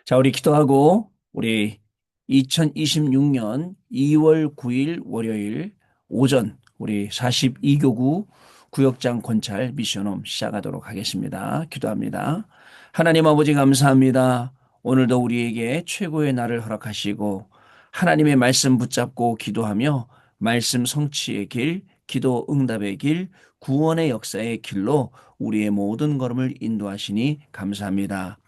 자, 우리 기도하고 우리 2026년 2월 9일 월요일 오전 우리 42교구 구역장 권찰 미션홈 시작하도록 하겠습니다. 기도합니다. 하나님 아버지 감사합니다. 오늘도 우리에게 최고의 날을 허락하시고 하나님의 말씀 붙잡고 기도하며 말씀 성취의 길, 기도 응답의 길, 구원의 역사의 길로 우리의 모든 걸음을 인도하시니 감사합니다.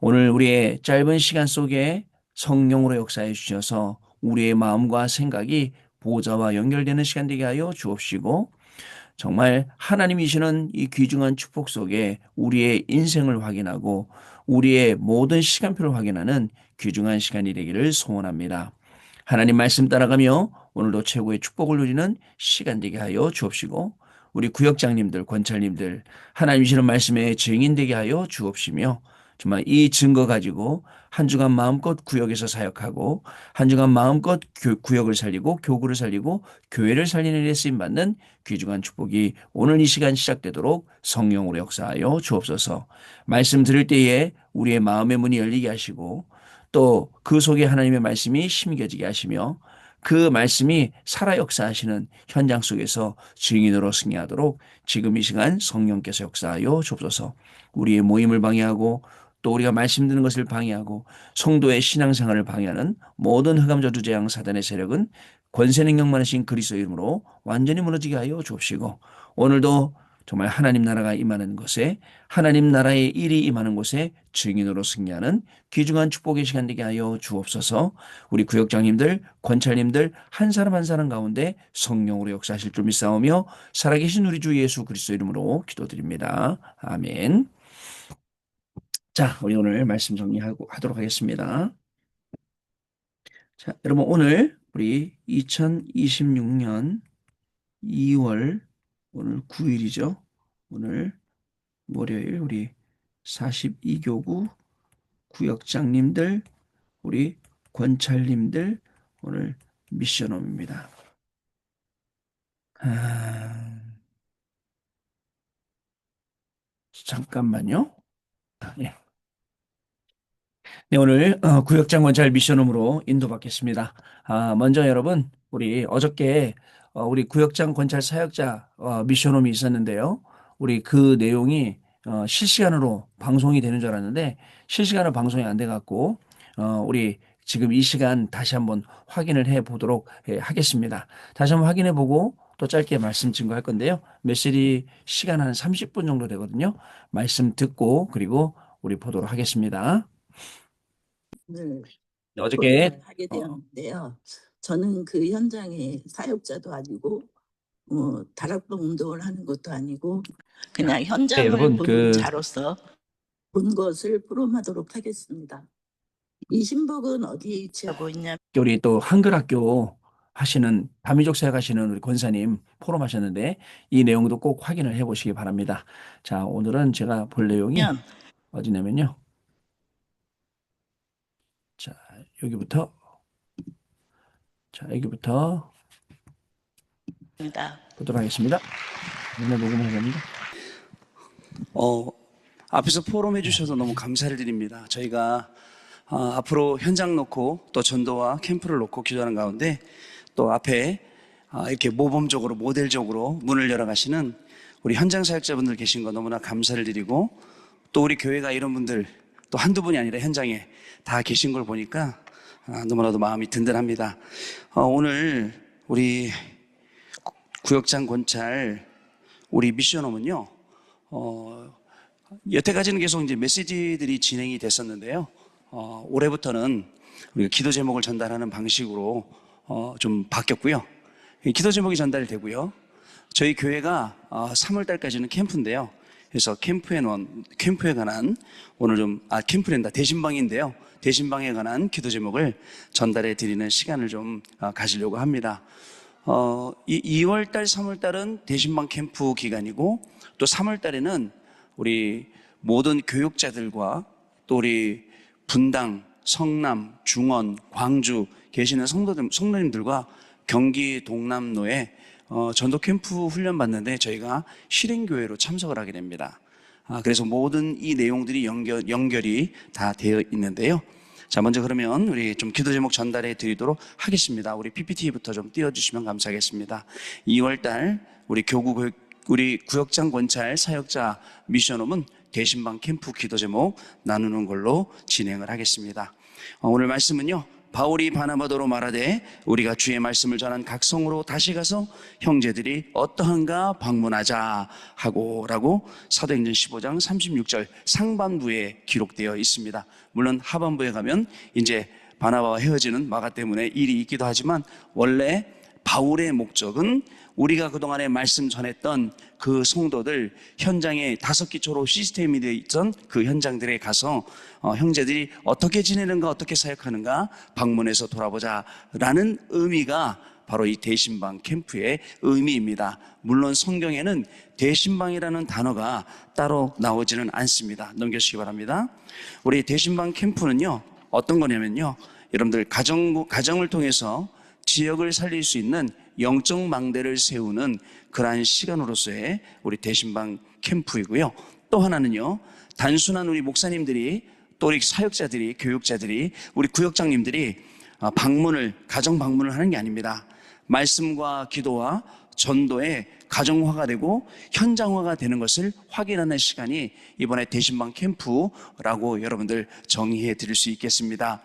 오늘 우리의 짧은 시간 속에 성령으로 역사해 주셔서 우리의 마음과 생각이 보좌와 연결되는 시간 되게 하여 주옵시고 정말 하나님이시는 이 귀중한 축복 속에 우리의 인생을 확인하고 우리의 모든 시간표를 확인하는 귀중한 시간이 되기를 소원합니다. 하나님 말씀 따라가며 오늘도 최고의 축복을 누리는 시간 되게 하여 주옵시고 우리 구역장님들, 권찰님들 하나님 주시는 말씀에 증인 되게 하여 주옵시며 정말 이 증거 가지고 한 주간 마음껏 구역에서 사역하고 한 주간 마음껏 구역을 살리고 교구를 살리고 교회를 살리는 일에 쓰임받는 귀중한 축복이 오늘 이 시간 시작되도록 성령으로 역사하여 주옵소서. 말씀 들을 때에 우리의 마음의 문이 열리게 하시고 또 그 속에 하나님의 말씀이 심겨지게 하시며 그 말씀이 살아 역사하시는 현장 속에서 증인으로 승리하도록 지금 이 시간 성령께서 역사하여 주옵소서. 우리의 모임을 방해하고 또 우리가 말씀 듣는 것을 방해하고 성도의 신앙생활을 방해하는 모든 흑암저주 재앙 사단의 세력은 권세 능력 많으신 그리스도 이름으로 완전히 무너지게 하여 주옵시고 오늘도 정말 하나님 나라가 임하는 곳에 하나님 나라의 일이 임하는 곳에 증인으로 승리하는 귀중한 축복의 시간 되게 하여 주옵소서. 우리 구역장님들, 권찰님들 한 사람 한 사람 가운데 성령으로 역사하실 줄 믿사오며 살아계신 우리 주 예수 그리스도 이름으로 기도드립니다. 아멘. 자, 우리 오늘 말씀 정리하도록 하겠습니다. 자, 여러분 오늘 우리 2026년 2월 오늘 9일이죠. 오늘 월요일 우리 42교구 구역장님들 우리 권찰님들 오늘 미션홈입니다. 잠깐만요. 예. 네, 오늘 구역장 권찰 미션홈으로 인도받겠습니다. 먼저 여러분 우리 어저께 우리 구역장 권찰 사역자 미션홈이 있었는데요. 우리 그 내용이 실시간으로 방송이 되는 줄 알았는데 실시간으로 방송이 안 돼 갖고 우리 지금 이 시간 다시 한번 확인을 해 보도록 하겠습니다. 다시 한번 확인해 보고 또 짧게 말씀 증거할 건데요. 메시지 시간 한 30분 정도 되거든요. 말씀 듣고 그리고 우리 보도록 하겠습니다. 을 어저께 하게 되었는데요. 저는 그 현장의 사역자도 아니고 다락방 운동을 하는 것도 아니고 그냥 현장을 여러분 보는 자로서 본 것을 포럼하도록 하겠습니다. 이 신복은 어디에 위치하고 있냐? 우리 또 한글학교 하시는 다민족 사역하시는 우리 권사님 포럼 하셨는데 이 내용도 꼭 확인을 해보시기 바랍니다. 자, 오늘은 제가 볼 내용이 어디냐면요. 자, 여기부터 보도록 하겠습니다. 오늘 녹음하겠습니다. 앞에서 포럼 해주셔서 너무 감사를 드립니다. 저희가 앞으로 현장 놓고 또 전도와 캠프를 놓고 기도하는 가운데 또 앞에 이렇게 모범적으로 모델적으로 문을 열어가시는 우리 현장 사역자분들 계신 거 너무나 감사를 드리고 또 우리 교회가 이런 분들 또 한두 분이 아니라 현장에 다 계신 걸 보니까 너무나도 마음이 든든합니다. 오늘 우리 구역장 권찰 우리 미션홈은요 여태까지는 계속 이제 메시지들이 진행이 됐었는데요. 올해부터는 우리가 기도 제목을 전달하는 방식으로 좀 바뀌었고요. 기도 제목이 전달되고요. 저희 교회가 3월 달까지는 캠프인데요. 그래서 캠프에 관한 오늘 캠프랜다 대신방인데요. 대신방에 관한 기도 제목을 전달해 드리는 시간을 좀 가지려고 합니다. 2월 달, 3월 달은 대신방 캠프 기간이고 또 3월 달에는 우리 모든 교육자들과 또 우리 분당, 성남, 중원, 광주 계시는 성도님들과 경기 동남로에 전도 캠프 훈련 받는데 저희가 실행교회로 참석을 하게 됩니다. 그래서 모든 이 내용들이 연결이 다 되어 있는데요. 자, 먼저 그러면 우리 좀 기도 제목 전달해 드리도록 하겠습니다. 우리 PPT부터 좀 띄워주시면 감사하겠습니다. 2월달 우리 구역장 권찰 사역자 미션홈은 대신방 캠프 기도 제목 나누는 걸로 진행을 하겠습니다. 오늘 말씀은요, 바울이 바나바더로 말하되 우리가 주의 말씀을 전한 각 성으로 다시 가서 형제들이 어떠한가 방문하자 하고 라고 사도행전 15장 36절 상반부에 기록되어 있습니다. 물론 하반부에 가면 이제 바나바와 헤어지는 마가 때문에 일이 있기도 하지만 원래 바울의 목적은 우리가 그동안에 말씀 전했던 그 성도들 현장에 5기초로 시스템이 되어 있던 그 현장들에 가서 형제들이 어떻게 지내는가 어떻게 사역하는가 방문해서 돌아보자라는 의미가 바로 이 대신방 캠프의 의미입니다. 물론 성경에는 대신방이라는 단어가 따로 나오지는 않습니다. 넘겨주시기 바랍니다. 우리 대신방 캠프는요, 어떤 거냐면요, 여러분들 가정을 통해서 지역을 살릴 수 있는 영적 망대를 세우는 그러한 시간으로서의 우리 대신방 캠프이고요. 또 하나는요, 단순한 우리 목사님들이 또 우리 사역자들이 교육자들이 우리 구역장님들이 가정 방문을 하는 게 아닙니다. 말씀과 기도와 전도의 가정화가 되고 현장화가 되는 것을 확인하는 시간이 이번에 대신방 캠프라고 여러분들 정의해 드릴 수 있겠습니다.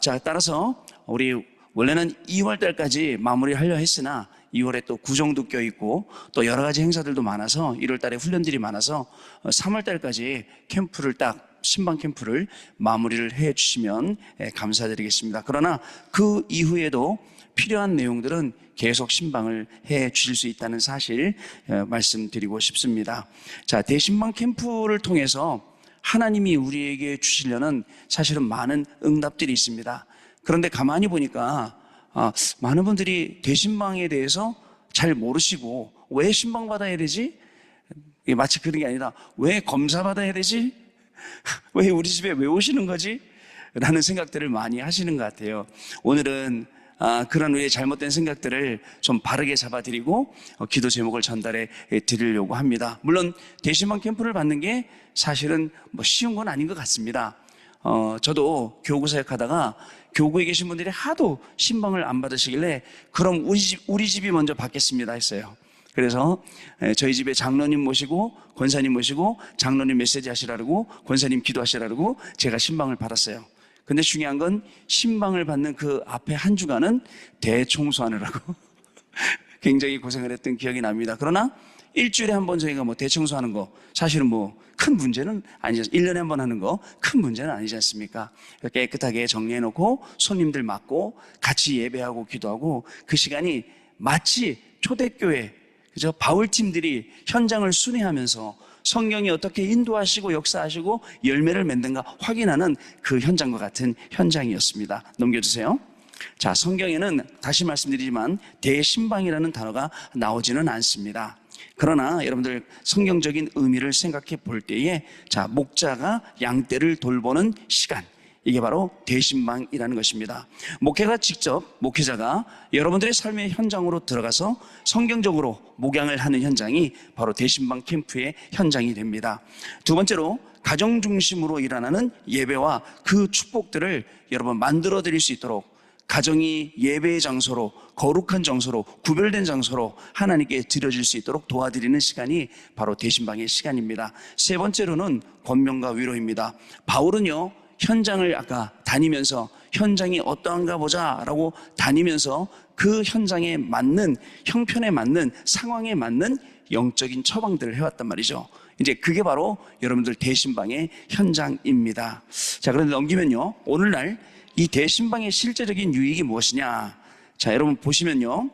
자, 따라서 우리 원래는 2월 달까지 마무리하려 했으나 2월에 또 구정도 껴있고 또 여러 가지 행사들도 많아서 1월 달에 훈련들이 많아서 3월 달까지 신방 캠프를 마무리를 해 주시면 감사드리겠습니다. 그러나 그 이후에도 필요한 내용들은 계속 신방을 해 주실 수 있다는 사실 말씀드리고 싶습니다. 자, 대신방 캠프를 통해서 하나님이 우리에게 주시려는 사실은 많은 응답들이 있습니다. 그런데 가만히 보니까 많은 분들이 대신방에 대해서 잘 모르시고 왜 신방 받아야 되지? 마치 그런 게 아니라 왜 검사 받아야 되지? 왜 우리 집에 왜 오시는 거지? 라는 생각들을 많이 하시는 것 같아요. 오늘은 그런 우리의 잘못된 생각들을 좀 바르게 잡아드리고 기도 제목을 전달해 드리려고 합니다. 물론 대신방 캠프를 받는 게 사실은 쉬운 건 아닌 것 같습니다. 저도 교구 사역하다가 교구에 계신 분들이 하도 신방을 안 받으시길래 그럼 우리 집이 먼저 받겠습니다 했어요. 그래서 저희 집에 장로님 모시고 권사님 모시고 장로님 메시지 하시라고 권사님 기도하시라고 제가 신방을 받았어요. 근데 중요한 건 신방을 받는 그 앞에 한 주간은 대청소하느라고 굉장히 고생을 했던 기억이 납니다. 그러나 일주일에 한 번 저희가 대청소하는 거 사실은 큰 문제는 아니죠. 1년에 한 번 하는 거 큰 문제는 아니지 않습니까? 깨끗하게 정리해놓고 손님들 맡고 같이 예배하고 기도하고 그 시간이 마치 초대교회 그죠? 바울팀들이 현장을 순회하면서 성경이 어떻게 인도하시고 역사하시고 열매를 맺는가 확인하는 그 현장과 같은 현장이었습니다. 넘겨주세요. 자, 성경에는 다시 말씀드리지만 대신방이라는 단어가 나오지는 않습니다. 그러나 여러분들 성경적인 의미를 생각해 볼 때에 자, 목자가 양떼를 돌보는 시간, 이게 바로 대신방이라는 것입니다. 목회자가 여러분들의 삶의 현장으로 들어가서 성경적으로 목양을 하는 현장이 바로 대신방 캠프의 현장이 됩니다. 두 번째로 가정 중심으로 일어나는 예배와 그 축복들을 여러분 만들어 드릴 수 있도록 가정이 예배의 장소로 거룩한 장소로 구별된 장소로 하나님께 드려질 수 있도록 도와드리는 시간이 바로 대신방의 시간입니다. 세 번째로는 권면과 위로입니다. 바울은요 현장을 아까 다니면서 현장이 어떠한가 보자라고 다니면서 그 현장에 맞는 형편에 맞는 상황에 맞는 영적인 처방들을 해왔단 말이죠. 이제 그게 바로 여러분들 대신방의 현장입니다. 자, 그런데 넘기면요 오늘날 이 대신방의 실제적인 유익이 무엇이냐? 자, 여러분 보시면요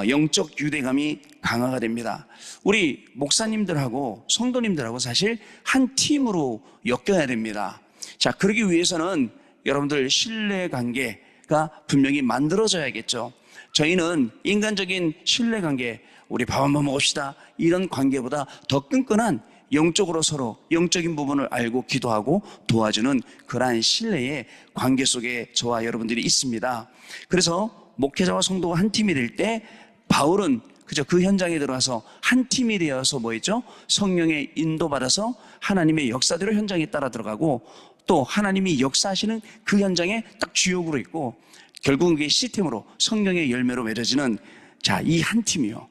영적 유대감이 강화가 됩니다. 우리 목사님들하고 성도님들하고 사실 한 팀으로 엮여야 됩니다. 자, 그러기 위해서는 여러분들 신뢰관계가 분명히 만들어져야겠죠. 저희는 인간적인 신뢰관계, 우리 밥 한번 먹읍시다 이런 관계보다 더 끈끈한 영적으로 서로 영적인 부분을 알고 기도하고 도와주는 그러한 신뢰의 관계 속에 저와 여러분들이 있습니다. 그래서 목회자와 성도가 한 팀이 될 때 바울은 그죠? 그 현장에 들어가서 한 팀이 되어서 뭐 있죠? 성령의 인도받아서 하나님의 역사대로 현장에 따라 들어가고 또 하나님이 역사하시는 그 현장에 딱 주역으로 있고 결국은 그게 시스템으로 성령의 열매로 맺어지는 자, 이 한 팀이요.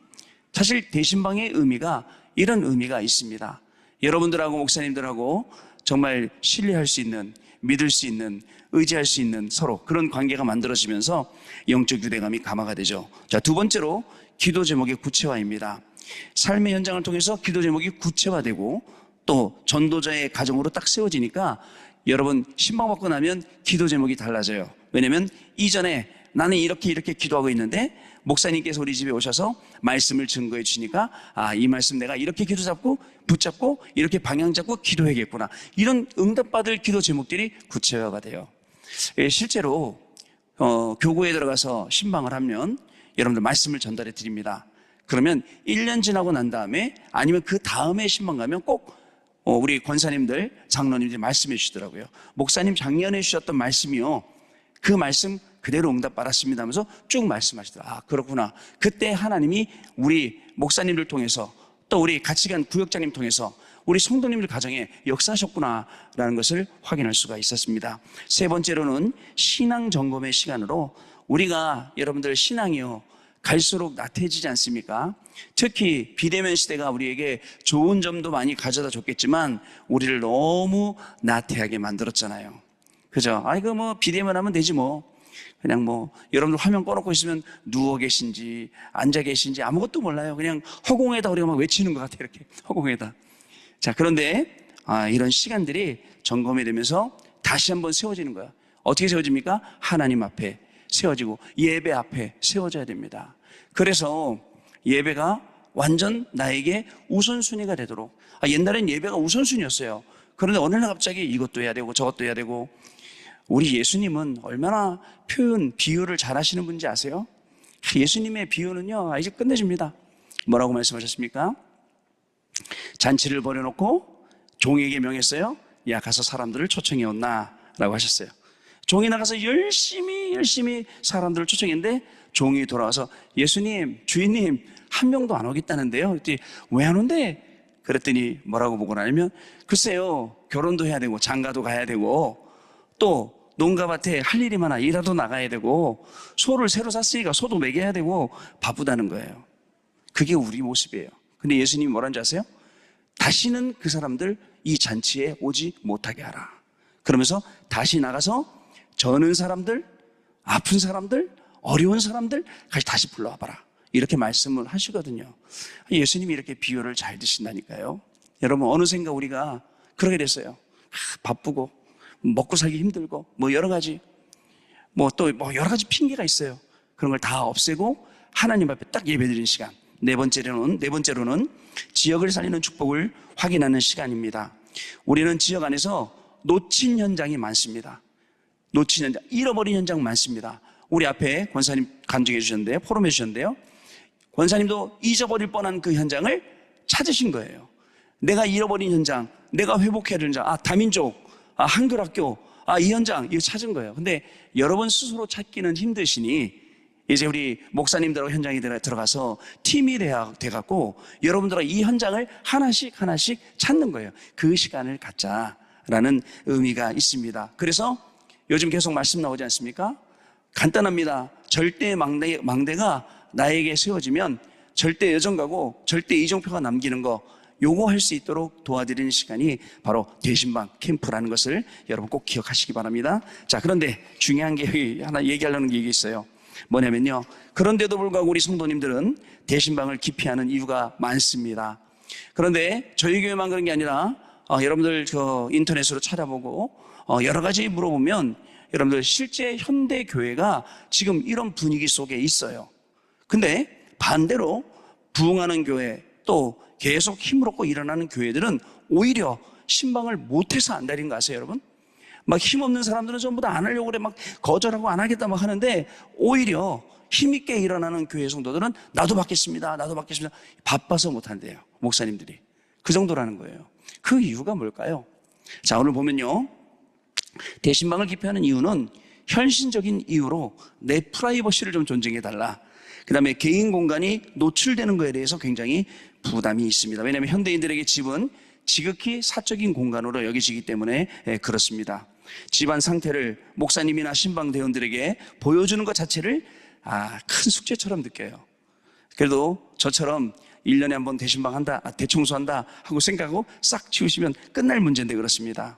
사실 대신방의 의미가 이런 의미가 있습니다. 여러분들하고 목사님들하고 정말 신뢰할 수 있는, 믿을 수 있는, 의지할 수 있는 서로 그런 관계가 만들어지면서 영적 유대감이 감화가 되죠. 자, 두 번째로 기도 제목의 구체화입니다. 삶의 현장을 통해서 기도 제목이 구체화되고 또 전도자의 가정으로 딱 세워지니까 여러분 신방받고 나면 기도 제목이 달라져요. 왜냐하면 이전에 나는 이렇게 기도하고 있는데 목사님께서 우리 집에 오셔서 말씀을 증거해 주시니까 이 말씀 내가 이렇게 기도 잡고 붙잡고 이렇게 방향 잡고 기도해야겠구나. 이런 응답받을 기도 제목들이 구체화가 돼요. 실제로 교구에 들어가서 신방을 하면 여러분들 말씀을 전달해 드립니다. 그러면 1년 지나고 난 다음에 아니면 그 다음에 신방 가면 꼭 우리 권사님들, 장로님들이 말씀해 주시더라고요. 목사님 작년에 주셨던 말씀이요. 그 말씀 그대로 응답받았습니다 하면서 쭉 말씀하시더라고요. 그렇구나. 그때 하나님이 우리 목사님들 통해서 또 우리 같이 간 구역장님 통해서 우리 성도님들 가정에 역사하셨구나라는 것을 확인할 수가 있었습니다. 세 번째로는 신앙 점검의 시간으로 우리가 여러분들 신앙이요. 갈수록 나태해지지 않습니까? 특히 비대면 시대가 우리에게 좋은 점도 많이 가져다 줬겠지만 우리를 너무 나태하게 만들었잖아요. 그죠? 이거 뭐 비대면 하면 되지 뭐. 그냥 뭐 여러분들 화면 꺼놓고 있으면 누워 계신지 앉아 계신지 아무것도 몰라요. 그냥 허공에다 우리가 막 외치는 것 같아요. 이렇게 허공에다. 자, 그런데 이런 시간들이 점검이 되면서 다시 한번 세워지는 거야. 어떻게 세워집니까? 하나님 앞에 세워지고 예배 앞에 세워져야 됩니다. 그래서 예배가 완전 나에게 우선순위가 되도록 옛날엔 예배가 우선순위였어요. 그런데 어느 날 갑자기 이것도 해야 되고 저것도 해야 되고 우리 예수님은 얼마나 표현, 비유를 잘 하시는 분인지 아세요? 예수님의 비유는요, 이제 끝내줍니다. 뭐라고 말씀하셨습니까? 잔치를 벌여놓고 종에게 명했어요. 야, 가서 사람들을 초청해 온나 라고 하셨어요. 종이 나가서 열심히 사람들을 초청했는데 종이 돌아와서 예수님, 주인님 한 명도 안 오겠다는데요. 그랬더니 왜 안 온대? 그랬더니 뭐라고 보고 나냐면 글쎄요, 결혼도 해야 되고 장가도 가야 되고 또 농가밭에 할 일이 많아 일하러 나가야 되고 소를 새로 샀으니까 소도 먹여야 되고 바쁘다는 거예요. 그게 우리 모습이에요. 근데 예수님이 뭐라는지 아세요? 다시는 그 사람들 이 잔치에 오지 못하게 하라. 그러면서 다시 나가서 저는 사람들, 아픈 사람들, 어려운 사람들까지 다시 불러와봐라. 이렇게 말씀을 하시거든요. 예수님이 이렇게 비유를 잘 드신다니까요. 여러분 어느샌가 우리가 그러게 됐어요. 바쁘고 먹고 살기 힘들고 뭐 여러 가지 여러 가지 핑계가 있어요. 그런 걸 다 없애고 하나님 앞에 딱 예배드리는 시간. 네 번째로는 지역을 살리는 축복을 확인하는 시간입니다. 우리는 지역 안에서 놓친 현장이 많습니다. 놓친 현장, 잃어버린 현장 많습니다. 우리 앞에 권사님 간증해 주셨는데요. 포럼해 주셨는데요. 권사님도 잊어버릴 뻔한 그 현장을 찾으신 거예요. 내가 잃어버린 현장, 내가 회복해야 될 현장, 다민족, 한글학교, 이 현장, 이거 찾은 거예요. 근데 여러분 스스로 찾기는 힘드시니 이제 우리 목사님들하고 현장에 들어가서 팀이 돼갖고 여러분들하고 이 현장을 하나씩 찾는 거예요. 그 시간을 갖자라는 의미가 있습니다. 그래서 요즘 계속 말씀 나오지 않습니까? 간단합니다. 절대 망대가 나에게 세워지면 절대 여정가고 절대 이정표가 남기는 거 요거 할 수 있도록 도와드리는 시간이 바로 대신방 캠프라는 것을 여러분 꼭 기억하시기 바랍니다. 자, 그런데 중요한 게 하나 얘기하려는 게 있어요. 뭐냐면요, 그런데도 불구하고 우리 성도님들은 대신방을 기피하는 이유가 많습니다. 그런데 저희 교회만 그런 게 아니라 여러분들 인터넷으로 찾아보고 여러 가지 물어보면 여러분들 실제 현대 교회가 지금 이런 분위기 속에 있어요. 근데 반대로 부흥하는 교회 또 계속 힘을 얻고 일어나는 교회들은 오히려 신방을 못해서 안 다닌 거 아세요, 여러분? 막 힘없는 사람들은 전부 다 안 하려고 그래, 막 거절하고 안 하겠다 막 하는데 오히려 힘있게 일어나는 교회 성도들은 나도 받겠습니다. 바빠서 못 한대요, 목사님들이. 그 정도라는 거예요. 그 이유가 뭘까요? 자, 오늘 보면요, 대신방을 기피하는 이유는 현실적인 이유로 내 프라이버시를 좀 존중해달라. 그 다음에 개인 공간이 노출되는 거에 대해서 굉장히 부담이 있습니다. 왜냐하면 현대인들에게 집은 지극히 사적인 공간으로 여겨지기 때문에 그렇습니다. 집안 상태를 목사님이나 신방대원들에게 보여주는 것 자체를 큰 숙제처럼 느껴요. 그래도 저처럼 1년에 한 번 대신방한다, 대청소한다 하고 생각하고 싹 치우시면 끝날 문제인데 그렇습니다.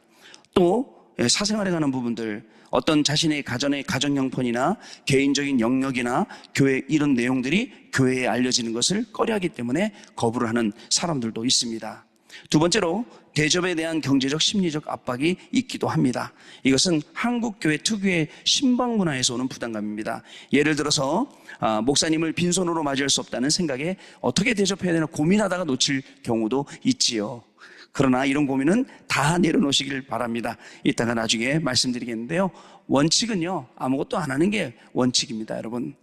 또 사생활에 관한 부분들, 어떤 자신의 가정형편이나 개인적인 영역이나 교회 이런 내용들이 교회에 알려지는 것을 꺼려하기 때문에 거부를 하는 사람들도 있습니다. 두 번째로 대접에 대한 경제적 심리적 압박이 있기도 합니다. 이것은 한국교회 특유의 신방 문화에서 오는 부담감입니다. 예를 들어서 목사님을 빈손으로 맞이할 수 없다는 생각에 어떻게 대접해야 되나 고민하다가 놓칠 경우도 있지요. 그러나 이런 고민은 다 내려놓으시길 바랍니다. 이따가 나중에 말씀드리겠는데요. 원칙은요, 아무것도 안 하는 게 원칙입니다, 여러분.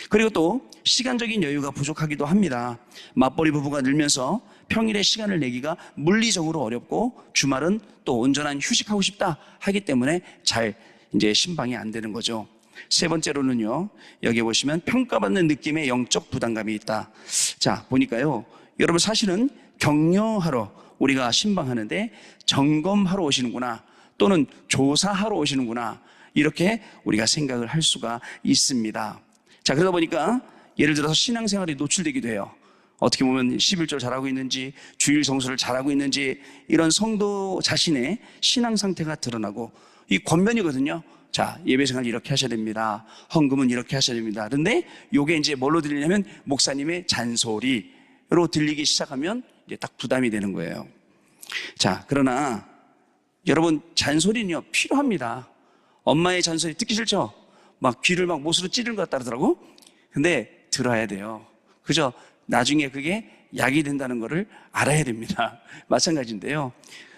그리고 또 시간적인 여유가 부족하기도 합니다. 맞벌이 부부가 늘면서 평일에 시간을 내기가 물리적으로 어렵고 주말은 또 온전한 휴식하고 싶다 하기 때문에 잘 이제 신방이 안 되는 거죠. 세 번째로는요, 여기 보시면 평가받는 느낌의 영적 부담감이 있다. 자, 보니까요, 여러분 사실은 격려하러 우리가 신방하는데 점검하러 오시는구나, 또는 조사하러 오시는구나, 이렇게 우리가 생각을 할 수가 있습니다. 자, 그러다 보니까 예를 들어서 신앙생활이 노출되기도 해요. 어떻게 보면 11절 잘하고 있는지, 주일 성수를 잘하고 있는지, 이런 성도 자신의 신앙 상태가 드러나고, 이 권면이거든요. 자, 예배생활 이렇게 하셔야 됩니다. 헌금은 이렇게 하셔야 됩니다. 그런데 이게 이제 뭘로 들리냐면 목사님의 잔소리로 들리기 시작하면 이제 딱 부담이 되는 거예요. 자, 그러나 여러분, 잔소리는요, 필요합니다. 엄마의 잔소리 듣기 싫죠? 막 귀를 막 못으로 찌르는 것 같다 그러더라고. 근데 들어야 돼요. 그죠? 나중에 그게 약이 된다는 것을 알아야 됩니다. 마찬가지인데요.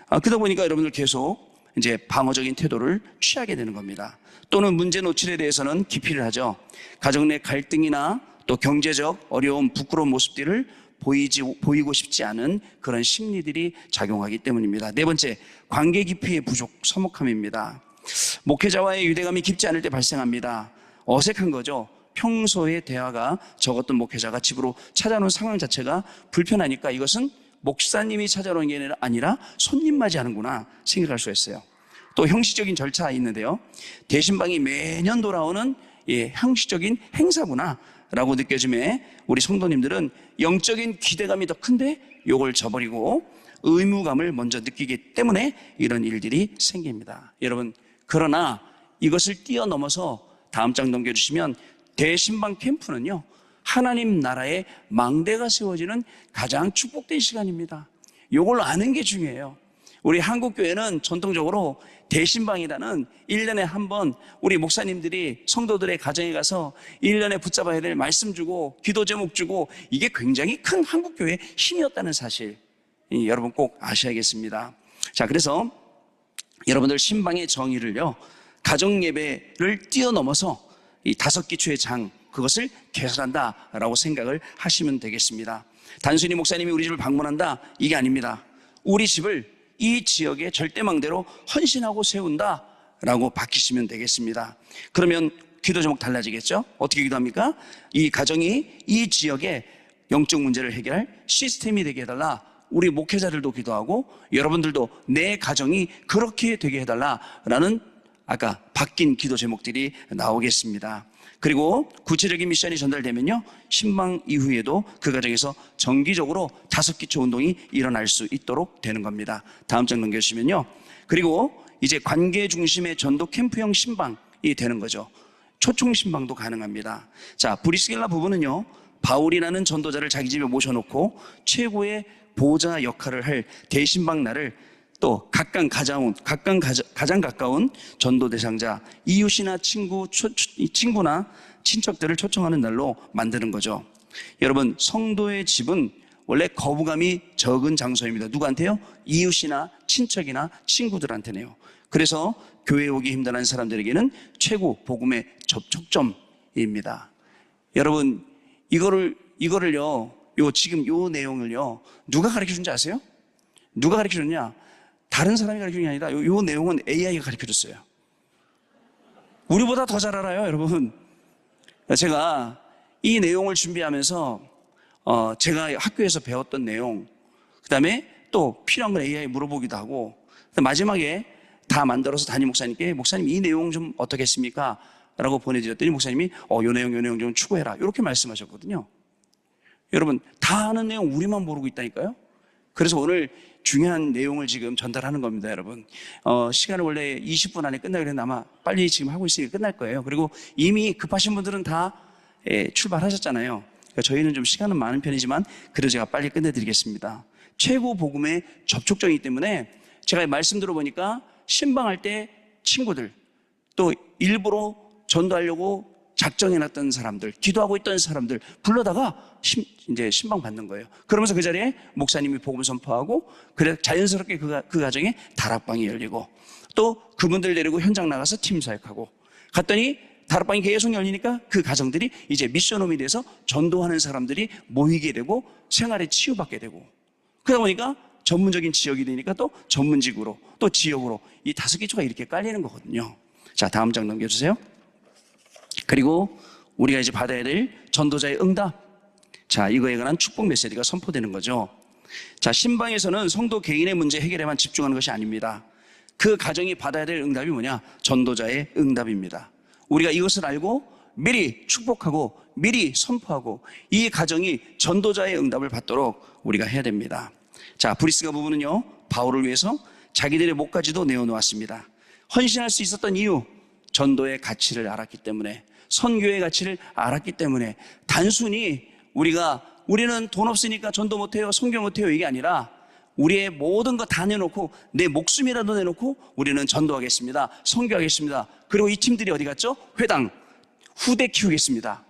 그러다 보니까 여러분들 계속 이제 방어적인 태도를 취하게 되는 겁니다. 또는 문제 노출에 대해서는 기피를 하죠. 가정 내 갈등이나 또 경제적 어려움, 부끄러운 모습들을 보이고 싶지 않은 그런 심리들이 작용하기 때문입니다. 네 번째, 관계 깊이의 부족, 서먹함입니다. 목회자와의 유대감이 깊지 않을 때 발생합니다. 어색한 거죠. 평소에 대화가 적었던 목회자가 집으로 찾아오는 상황 자체가 불편하니까 이것은 목사님이 찾아오는 게 아니라 손님 맞이하는구나 생각할 수 있어요. 또 형식적인 절차 있는데요. 대신방이 매년 돌아오는 형식적인 행사구나 라고 느껴짐에 우리 성도님들은 영적인 기대감이 더 큰데 이걸 저버리고 의무감을 먼저 느끼기 때문에 이런 일들이 생깁니다. 여러분, 그러나 이것을 뛰어넘어서 다음 장 넘겨주시면 대신방 캠프는요, 하나님 나라의 망대가 세워지는 가장 축복된 시간입니다. 이걸 아는 게 중요해요. 우리 한국교회는 전통적으로 대신방이라는 1년에 한 번 우리 목사님들이 성도들의 가정에 가서 1년에 붙잡아야 될 말씀 주고 기도 제목 주고, 이게 굉장히 큰 한국교회의 힘이었다는 사실, 여러분 꼭 아셔야겠습니다. 자, 그래서 여러분들 신방의 정의를요, 가정 예배를 뛰어넘어서 이 5기초의 장, 그것을 개설한다라고 생각을 하시면 되겠습니다. 단순히 목사님이 우리 집을 방문한다, 이게 아닙니다. 우리 집을 이 지역의 절대망대로 헌신하고 세운다라고 바뀌시면 되겠습니다. 그러면 기도 제목 달라지겠죠? 어떻게 기도합니까? 이 가정이 이 지역의 영적 문제를 해결할 시스템이 되게 해달라. 우리 목회자들도 기도하고 여러분들도 내 가정이 그렇게 되게 해달라라는 아까 바뀐 기도 제목들이 나오겠습니다. 그리고 구체적인 미션이 전달되면요, 신방 이후에도 그 가정에서 정기적으로 5기초 운동이 일어날 수 있도록 되는 겁니다. 다음 장 넘겨주시면요, 그리고 이제 관계 중심의 전도 캠프형 신방이 되는 거죠. 초청 신방도 가능합니다. 자, 브리스길라 부부는요, 바울이라는 전도자를 자기 집에 모셔놓고 최고의 보좌 역할을 할 대신방 날을 또 가장 가까운 전도 대상자, 이웃이나 친구나 친척들을 초청하는 날로 만드는 거죠. 여러분, 성도의 집은 원래 거부감이 적은 장소입니다. 누구한테요? 이웃이나 친척이나 친구들한테네요. 그래서 교회에 오기 힘든 사람들에게는 최고 복음의 접촉점입니다. 여러분, 이거를요, 지금 요 내용을요, 누가 가르쳐 준지 아세요? 누가 가르쳐 줬냐? 다른 사람이 가르쳐준 게 아니라 요 내용은 AI가 가르쳐줬어요. 우리보다 더 잘 알아요, 여러분. 제가 이 내용을 준비하면서 제가 학교에서 배웠던 내용, 그다음에 또 필요한 걸 AI에 물어보기도 하고, 마지막에 다 만들어서 담임 목사님께 목사님 이 내용 좀 어떻겠습니까? 라고 보내드렸더니 목사님이 요 내용 좀 추구해라 이렇게 말씀하셨거든요. 여러분 다 아는 내용 우리만 모르고 있다니까요. 그래서 오늘 중요한 내용을 지금 전달하는 겁니다. 여러분 시간을 원래 20분 안에 끝나기로 했는데 아마 빨리 지금 하고 있으니까 끝날 거예요. 그리고 이미 급하신 분들은 다 출발하셨잖아요. 그러니까 저희는 좀 시간은 많은 편이지만 그래도 제가 빨리 끝내드리겠습니다. 최고 복음의 접촉점이기 때문에 제가 말씀 들어보니까 신방할 때 친구들 또 일부러 전도하려고 작정해놨던 사람들, 기도하고 있던 사람들 불러다가 이제 신방 받는 거예요. 그러면서 그 자리에 목사님이 복음 선포하고, 그래 자연스럽게 그 가정에 다락방이 열리고, 또 그분들 데리고 현장 나가서 팀 사역하고, 갔더니 다락방이 계속 열리니까 그 가정들이 이제 미션홈이 돼서 전도하는 사람들이 모이게 되고 생활에 치유받게 되고, 그러다 보니까 전문적인 지역이 되니까 또 전문직으로 또 지역으로 이 5개초가 이렇게 깔리는 거거든요. 자, 다음 장 넘겨주세요. 그리고 우리가 이제 받아야 될 전도자의 응답. 자, 이거에 관한 축복 메시지가 선포되는 거죠. 자, 신방에서는 성도 개인의 문제 해결에만 집중하는 것이 아닙니다. 그 가정이 받아야 될 응답이 뭐냐? 전도자의 응답입니다. 우리가 이것을 알고 미리 축복하고 미리 선포하고 이 가정이 전도자의 응답을 받도록 우리가 해야 됩니다. 자, 브리스가 부부는요, 바울을 위해서 자기들의 목까지도 내어놓았습니다. 헌신할 수 있었던 이유, 전도의 가치를 알았기 때문에, 선교의 가치를 알았기 때문에, 단순히 우리는 돈 없으니까 전도 못해요, 선교 못해요 이게 아니라 우리의 모든 거 다 내놓고 내 목숨이라도 내놓고 우리는 전도하겠습니다, 선교하겠습니다. 그리고 이 팀들이 어디 갔죠? 회당, 후대 키우겠습니다.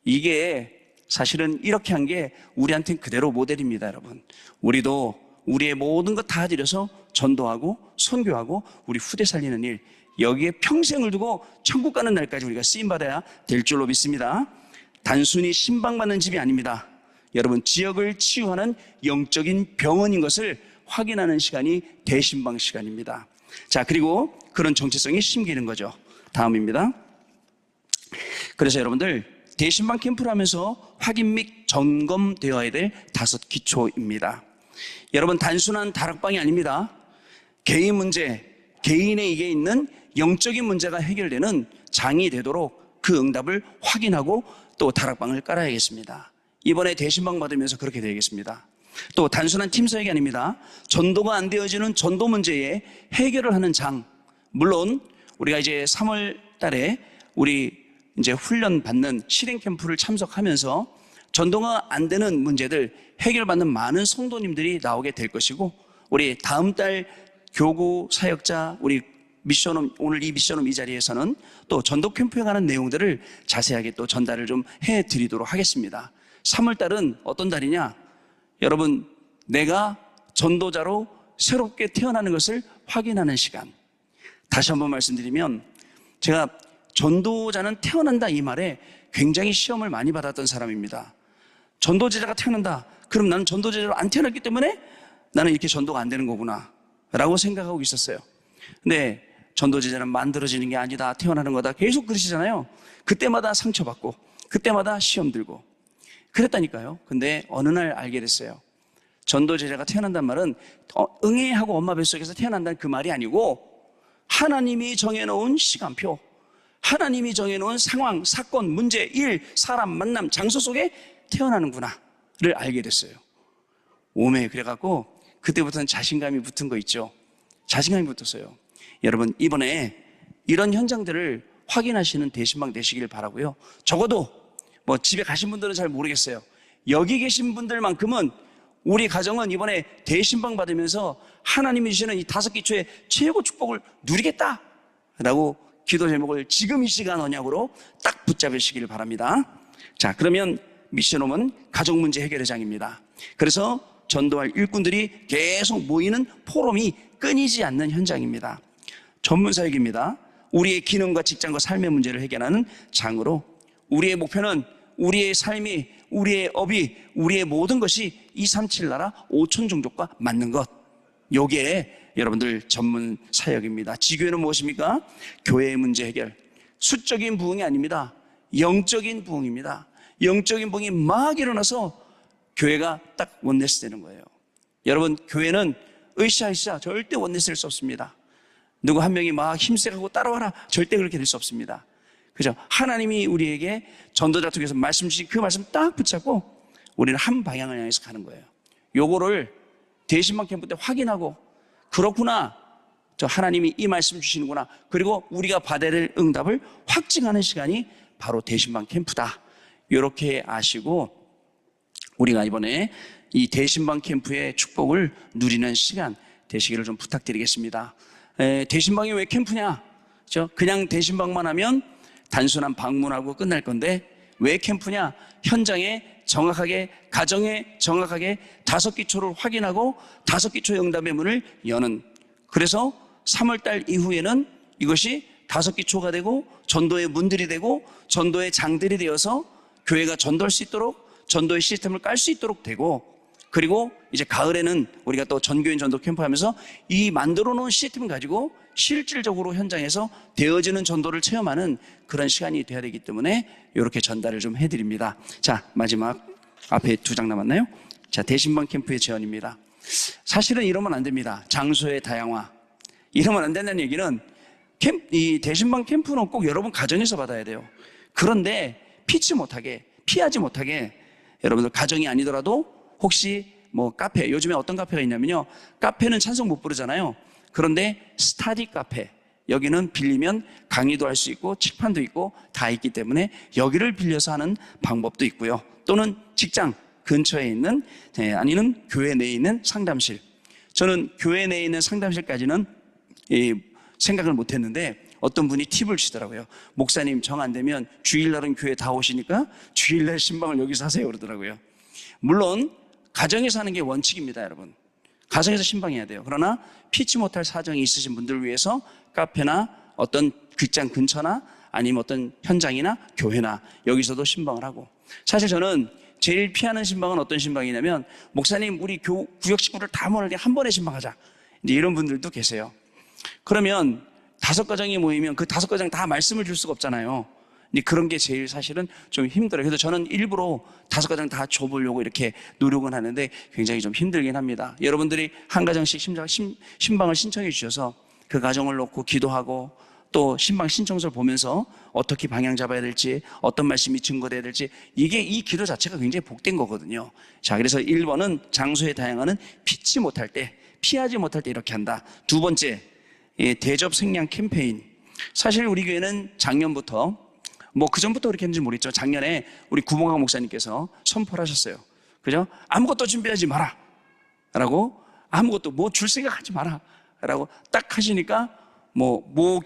이게 사실은 이렇게 한 게 우리한테는 그대로 모델입니다. 여러분, 우리도 우리의 모든 것 다 들여서 전도하고 선교하고 우리 후대 살리는 일, 여기에 평생을 두고 천국 가는 날까지 우리가 쓰임받아야 될 줄로 믿습니다. 단순히 신방받는 집이 아닙니다. 여러분, 지역을 치유하는 영적인 병원인 것을 확인하는 시간이 대신방 시간입니다. 자, 그리고 그런 정체성이 심기는 거죠. 다음입니다. 그래서 여러분들, 대신방 캠프를 하면서 확인 및 점검되어야 될 5기초입니다. 여러분, 단순한 다락방이 아닙니다. 개인 문제, 개인에게 있는 영적인 문제가 해결되는 장이 되도록 그 응답을 확인하고 또 다락방을 깔아야겠습니다. 이번에 대신방 받으면서 그렇게 되겠습니다. 또 단순한 팀 사역이 아닙니다. 전도가 안 되어지는 전도 문제에 해결을 하는 장. 물론 우리가 이제 3월 달에 우리 이제 훈련 받는 실행 캠프를 참석하면서 전도가 안 되는 문제들 해결받는 많은 성도님들이 나오게 될 것이고, 우리 다음 달 교구 사역자 우리 미션홈, 오늘 이 미션홈 이 자리에서는 또 전도 캠프에 관한 내용들을 자세하게 또 전달을 좀 해드리도록 하겠습니다. 3월 달은 어떤 달이냐? 여러분, 내가 전도자로 새롭게 태어나는 것을 확인하는 시간. 다시 한번 말씀드리면, 제가 전도자는 태어난다 이 말에 굉장히 시험을 많이 받았던 사람입니다. 전도제자가 태어난다, 그럼 나는 전도제자로 안 태어났기 때문에 나는 이렇게 전도가 안 되는 거구나 라고 생각하고 있었어요. 근데 전도제자는 만들어지는 게 아니다, 태어나는 거다, 계속 그러시잖아요. 그때마다 상처받고 그때마다 시험 들고 그랬다니까요. 근데 어느 날 알게 됐어요. 전도제자가 태어난다는 말은 응애 하고 엄마 뱃속에서 태어난다는 그 말이 아니고, 하나님이 정해놓은 시간표, 하나님이 정해놓은 상황, 사건, 문제, 일, 사람, 만남, 장소 속에 태어나는구나를 알게 됐어요. 오메, 그래갖고 그때부터는 자신감이 붙은 거 있죠. 자신감이 붙었어요. 여러분, 이번에 이런 현장들을 확인하시는 대신방 되시길 바라고요. 적어도 뭐 집에 가신 분들은 잘 모르겠어요. 여기 계신 분들만큼은 우리 가정은 이번에 대신방 받으면서 하나님이 주시는 이 5기초의 최고 축복을 누리겠다라고 기도 제목을 지금 이 시간 언약으로 딱 붙잡으시길 바랍니다. 자, 그러면 미션홈은 가족 문제 해결의 장입니다. 그래서 전도할 일꾼들이 계속 모이는 포럼이 끊이지 않는 현장입니다. 전문 사역입니다. 우리의 기능과 직장과 삶의 문제를 해결하는 장으로, 우리의 목표는 우리의 삶이, 우리의 업이, 우리의 모든 것이 237 나라 5천 종족과 맞는 것, 요게 여러분들 전문 사역입니다. 지교회는 무엇입니까? 교회의 문제 해결. 수적인 부흥이 아닙니다. 영적인 부흥입니다. 영적인 봉이 막 일어나서 교회가 딱 원네스 되는 거예요. 여러분, 교회는 으쌰으쌰 절대 원네스 될 수 없습니다. 누구 한 명이 막 힘세고 따라와라, 절대 그렇게 될 수 없습니다. 그죠? 하나님이 우리에게 전도자 통해서 말씀 주신 그 말씀 딱 붙잡고 우리는 한 방향을 향해서 가는 거예요. 요거를 대신방 캠프 때 확인하고, 그렇구나, 저 하나님이 이 말씀 주시는구나, 그리고 우리가 받아야 될 응답을 확증하는 시간이 바로 대신방 캠프다, 이렇게 아시고 우리가 이번에 이 대신방 캠프의 축복을 누리는 시간 되시기를 좀 부탁드리겠습니다. 대신방이 왜 캠프냐? 그냥 대신방만 하면 단순한 방문하고 끝날 건데 왜 캠프냐? 현장에 정확하게, 가정에 정확하게 5기초를 확인하고 5기초의 응답의 문을 여는, 그래서 3월달 이후에는 이것이 5기초가 되고 전도의 문들이 되고 전도의 장들이 되어서 교회가 전도할 수 있도록, 전도의 시스템을 깔 수 있도록 되고, 그리고 이제 가을에는 우리가 또 전교인 전도 캠프 하면서 이 만들어 놓은 시스템을 가지고 실질적으로 현장에서 되어지는 전도를 체험하는 그런 시간이 돼야 되기 때문에 이렇게 전달을 좀 해드립니다. 자, 마지막 앞에 2장 남았나요? 자, 대신방 캠프의 제언입니다. 사실은 이러면 안 됩니다. 장소의 다양화. 이러면 안 된다는 얘기는 이 대신방 캠프는 꼭 여러분 가정에서 받아야 돼요. 그런데 피하지 못하게 여러분들 가정이 아니더라도 혹시 뭐 카페, 요즘에 어떤 카페가 있냐면요, 카페는 찬송 못 부르잖아요. 그런데 스타디 카페, 여기는 빌리면 강의도 할 수 있고 칙판도 있고 다 있기 때문에 여기를 빌려서 하는 방법도 있고요. 또는 직장 근처에 있는, 아니면 교회 내에 있는 상담실. 저는 교회 내에 있는 상담실까지는 생각을 못 했는데 어떤 분이 팁을 주시더라고요. 목사님, 정 안 되면 주일날은 교회 다 오시니까 주일날 신방을 여기서 하세요, 그러더라고요. 물론 가정에서 하는 게 원칙입니다, 여러분. 가정에서 신방해야 돼요. 그러나 피치 못할 사정이 있으신 분들을 위해서 카페나 어떤 직장 근처나 아니면 어떤 현장이나 교회나 여기서도 신방을 하고, 사실 저는 제일 피하는 신방은 어떤 신방이냐면, 목사님 우리 구역 식구를 다 모을 때 한 번에 신방하자, 이제 이런 분들도 계세요. 그러면 5가정이 모이면 그 5가정 다 말씀을 줄 수가 없잖아요. 근데 그런 게 제일 사실은 좀 힘들어요. 그래서 저는 일부러 5가정 다 줘보려고 이렇게 노력은 하는데 굉장히 좀 힘들긴 합니다. 여러분들이 한 가정씩 신방을 신청해 주셔서 그 가정을 놓고 기도하고 또 신방 신청서를 보면서 어떻게 방향 잡아야 될지, 어떤 말씀이 증거돼야 될지, 이 기도 자체가 굉장히 복된 거거든요. 자, 그래서 1번은 장소의 다양화는 피하지 못할 때 이렇게 한다. 2번째, 대접 생량 캠페인. 사실 우리 교회는 작년부터, 뭐 그전부터 그렇게 했는지 모르겠죠. 작년에 우리 구봉학 목사님께서 선포를 하셨어요. 그죠? 아무것도 준비하지 마라 라고, 아무것도 뭐 줄 생각하지 마라 라고 딱 하시니까 모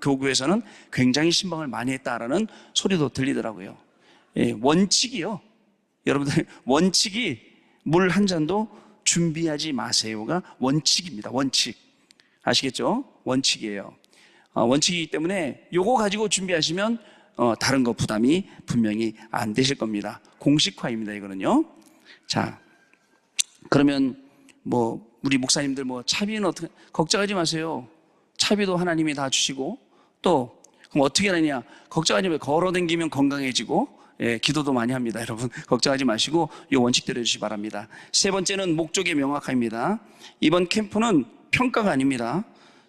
교구에서는 굉장히 신방을 많이 했다라는 소리도 들리더라고요. 원칙이요. 여러분들, 원칙이 물 한 잔도 준비하지 마세요가 원칙입니다. 원칙. 아시겠죠? 원칙이에요. 원칙이기 때문에 요거 가지고 준비하시면 다른 거 부담이 분명히 안 되실 겁니다. 공식화입니다, 이거는요. 자, 그러면 우리 목사님들 차비는 어떻게, 걱정하지 마세요. 차비도 하나님이 다 주시고, 또 그럼 어떻게 하느냐, 걱정하지 마세요. 걸어다니면 건강해지고, 기도도 많이 합니다. 여러분 걱정하지 마시고 이 원칙대로 해주시기 바랍니다. 3번째는 목적의 명확함입니다. 이번 캠프는 평가가 아닙니다.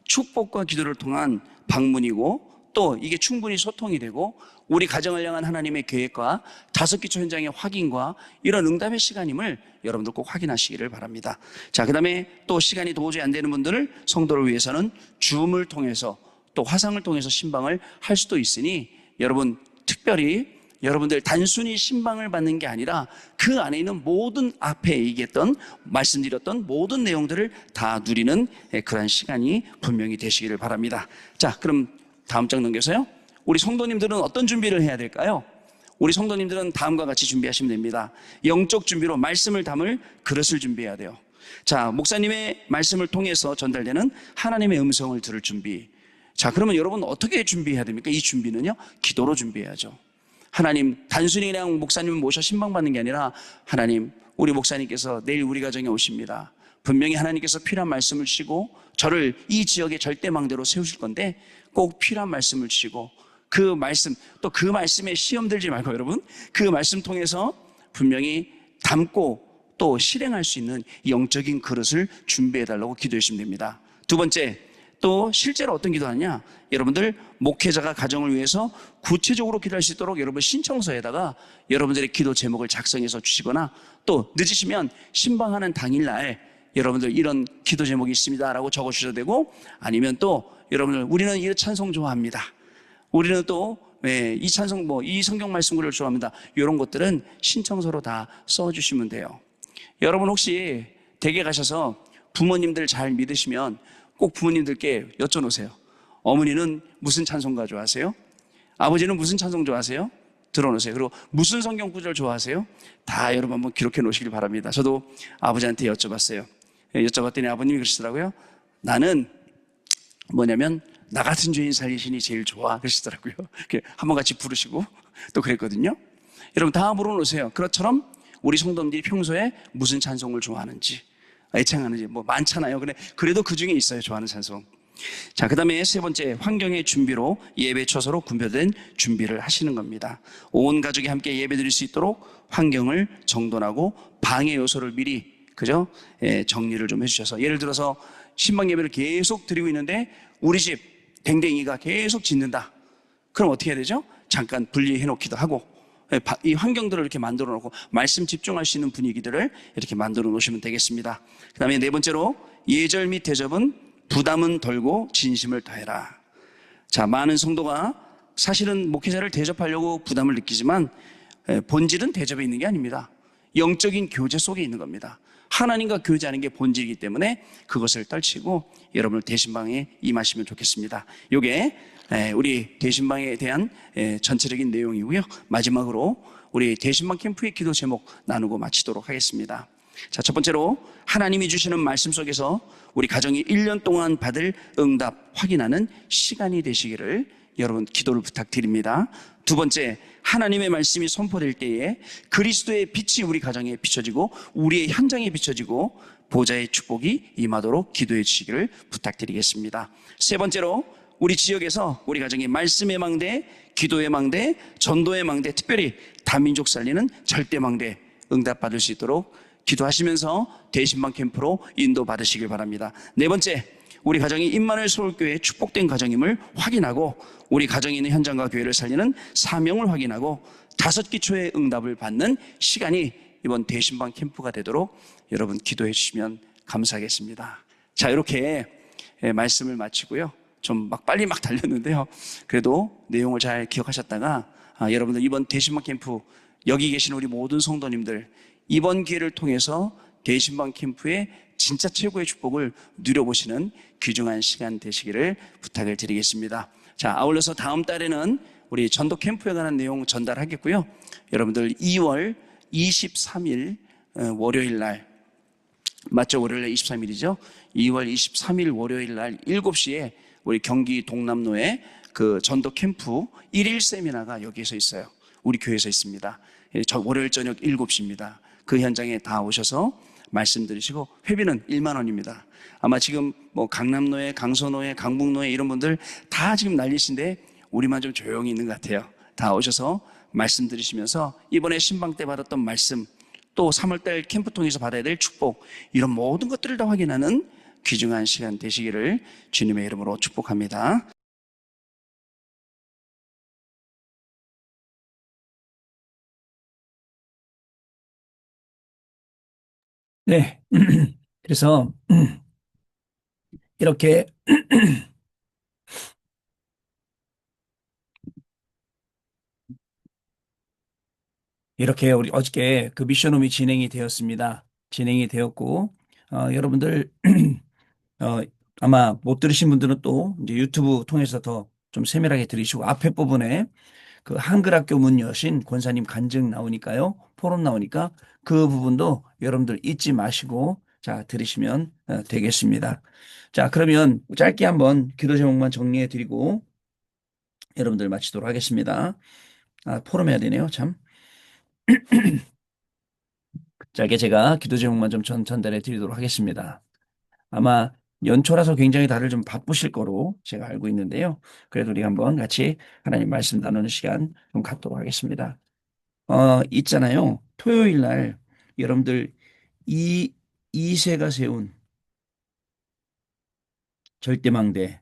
축복과 기도를 통한 방문이고, 또 이게 충분히 소통이 되고 우리 가정을 향한 하나님의 계획과 5기초 현장의 확인과 이런 응답의 시간임을 여러분들 꼭 확인하시기를 바랍니다. 자, 그 다음에 또 시간이 도저히 안 되는 분들을, 성도를 위해서는 줌을 통해서 또 화상을 통해서 신방을 할 수도 있으니, 여러분 특별히 여러분들 단순히 신방을 받는 게 아니라 그 안에 있는 모든 앞에 얘기했던, 말씀드렸던 모든 내용들을 다 누리는 그런 시간이 분명히 되시기를 바랍니다. 자, 그럼 다음 장 넘겨서요. 우리 성도님들은 어떤 준비를 해야 될까요? 우리 성도님들은 다음과 같이 준비하시면 됩니다. 영적 준비로 말씀을 담을 그릇을 준비해야 돼요. 자, 목사님의 말씀을 통해서 전달되는 하나님의 음성을 들을 준비. 자, 그러면 여러분 어떻게 준비해야 됩니까? 이 준비는요, 기도로 준비해야죠. 하나님, 단순히 그냥 목사님을 모셔 신방받는 게 아니라, 하나님, 우리 목사님께서 내일 우리 가정에 오십니다. 분명히 하나님께서 필요한 말씀을 주시고 저를 이 지역의 절대망대로 세우실 건데 꼭 필요한 말씀을 주시고, 그 말씀, 또 그 말씀에 시험 들지 말고 여러분, 그 말씀 통해서 분명히 담고 또 실행할 수 있는 영적인 그릇을 준비해 달라고 기도해 주시면 됩니다. 두 번째, 또 실제로 어떤 기도하냐? 여러분들 목회자가 가정을 위해서 구체적으로 기도할 수 있도록 여러분 신청서에다가 여러분들의 기도 제목을 작성해서 주시거나, 또 늦으시면 신방하는 당일날 여러분들 이런 기도 제목이 있습니다라고 적어 주셔도 되고, 아니면 또 여러분들 우리는 이 찬송 좋아합니다, 우리는 또 이 찬송 이 성경 말씀을 좋아합니다, 이런 것들은 신청서로 다 써주시면 돼요. 여러분 혹시 댁에 가셔서 부모님들 잘 믿으시면 꼭 부모님들께 여쭤놓으세요. 어머니는 무슨 찬송가 좋아하세요? 아버지는 무슨 찬송 좋아하세요? 들어놓으세요. 그리고 무슨 성경 구절 좋아하세요? 다 여러분 한번 기록해 놓으시길 바랍니다. 저도 아버지한테 여쭤봤어요. 여쭤봤더니 아버님이 그러시더라고요. 나는 뭐냐면 나 같은 죄인 살리시니 제일 좋아 그러시더라고요. 한번 같이 부르시고 또 그랬거든요. 여러분 다 물어놓으세요. 그것처럼 우리 성도님들이 평소에 무슨 찬송을 좋아하는지, 애창하는지 많잖아요. 근데 그래도 그 중에 있어요, 좋아하는 찬송. 자, 그 다음에 세 번째, 환경의 준비로 예배 처소로 구별된 준비를 하시는 겁니다. 온 가족이 함께 예배 드릴 수 있도록 환경을 정돈하고 방해 요소를 미리 정리를 좀 해주셔서, 예를 들어서 신방 예배를 계속 드리고 있는데 우리 집 댕댕이가 계속 짖는다. 그럼 어떻게 해야 되죠? 잠깐 분리해 놓기도 하고, 이 환경들을 이렇게 만들어 놓고 말씀 집중할 수 있는 분위기들을 이렇게 만들어 놓으시면 되겠습니다. 그 다음에 네 번째로, 예절 및 대접은 부담은 덜고 진심을 더해라. 자, 많은 성도가 사실은 목회자를 대접하려고 부담을 느끼지만 본질은 대접에 있는 게 아닙니다. 영적인 교제 속에 있는 겁니다. 하나님과 교제하는 게 본질이기 때문에 그것을 떨치고 여러분을 대신방에 임하시면 좋겠습니다. 이게 우리 대신방에 대한 전체적인 내용이고요. 마지막으로 우리 대신방 캠프의 기도 제목 나누고 마치도록 하겠습니다. 자, 첫 번째로, 하나님이 주시는 말씀 속에서 우리 가정이 1년 동안 받을 응답 확인하는 시간이 되시기를 여러분 기도를 부탁드립니다. 두 번째, 하나님의 말씀이 선포될 때에 그리스도의 빛이 우리 가정에 비춰지고 우리의 현장에 비춰지고 보좌의 축복이 임하도록 기도해 주시기를 부탁드리겠습니다. 세 번째로, 우리 지역에서 우리 가정이 말씀의 망대, 기도의 망대, 전도의 망대, 특별히 다민족 살리는 절대망대 응답받을 수 있도록 기도하시면서 대신방 캠프로 인도받으시길 바랍니다. 네 번째, 우리 가정이 임마누엘 서울교회의 축복된 가정임을 확인하고 우리 가정에 있는 현장과 교회를 살리는 사명을 확인하고 다섯 기초의 응답을 받는 시간이 이번 대신방 캠프가 되도록 여러분 기도해 주시면 감사하겠습니다. 자, 이렇게 말씀을 마치고요. 좀 빨리 달렸는데요. 그래도 내용을 잘 기억하셨다가 여러분들 이번 대신방 캠프 여기 계신 우리 모든 성도님들 이번 기회를 통해서 대신방 캠프의 진짜 최고의 축복을 누려보시는 귀중한 시간 되시기를 부탁을 드리겠습니다. 자, 아울러서 다음 달에는 우리 전도 캠프에 관한 내용 전달하겠고요. 여러분들 2월 23일 월요일 날, 맞죠? 월요일 날 23일이죠. 2월 23일 월요일 날 7시에 우리 경기 동남로에 그 전도 캠프 1일 세미나가 여기에서 있어요. 우리 교회에서 있습니다. 월요일 저녁 7시입니다. 그 현장에 다 오셔서 말씀 들으시고 회비는 1만 원입니다. 아마 지금 강남로에, 강서로에, 강북로에 이런 분들 다 지금 난리신데 우리만 좀 조용히 있는 것 같아요. 다 오셔서 말씀 들으시면서 이번에 신방 때 받았던 말씀, 또 3월달 캠프 통해서 받아야 될 축복, 이런 모든 것들을 다 확인하는 귀중한 시간 되시기를 주님의 이름으로 축복합니다. 네. 그래서 이렇게 우리 어저께 그 미션홈이 진행이 되었습니다. 진행이 되었고, 여러분들 아마 못 들으신 분들은 또 이제 유튜브 통해서 더 좀 세밀하게 들으시고, 앞에 부분에 그 한글학교 문 여신 권사님 간증 나오니까요, 포럼 나오니까 그 부분도 여러분들 잊지 마시고 자 들으시면 되겠습니다. 자, 그러면 짧게 한번 기도 제목만 정리해 드리고 여러분들 마치도록 하겠습니다. 포럼 해야 되네요, 참. 짧게 제가 기도 제목만 좀 전달해 드리도록 하겠습니다. 아마 연초라서 굉장히 다들 좀 바쁘실 거로 제가 알고 있는데요. 그래도 우리 한번 같이 하나님 말씀 나누는 시간 좀 갖도록 하겠습니다. 있잖아요. 토요일 날 여러분들 이 이세가 세운 절대망대.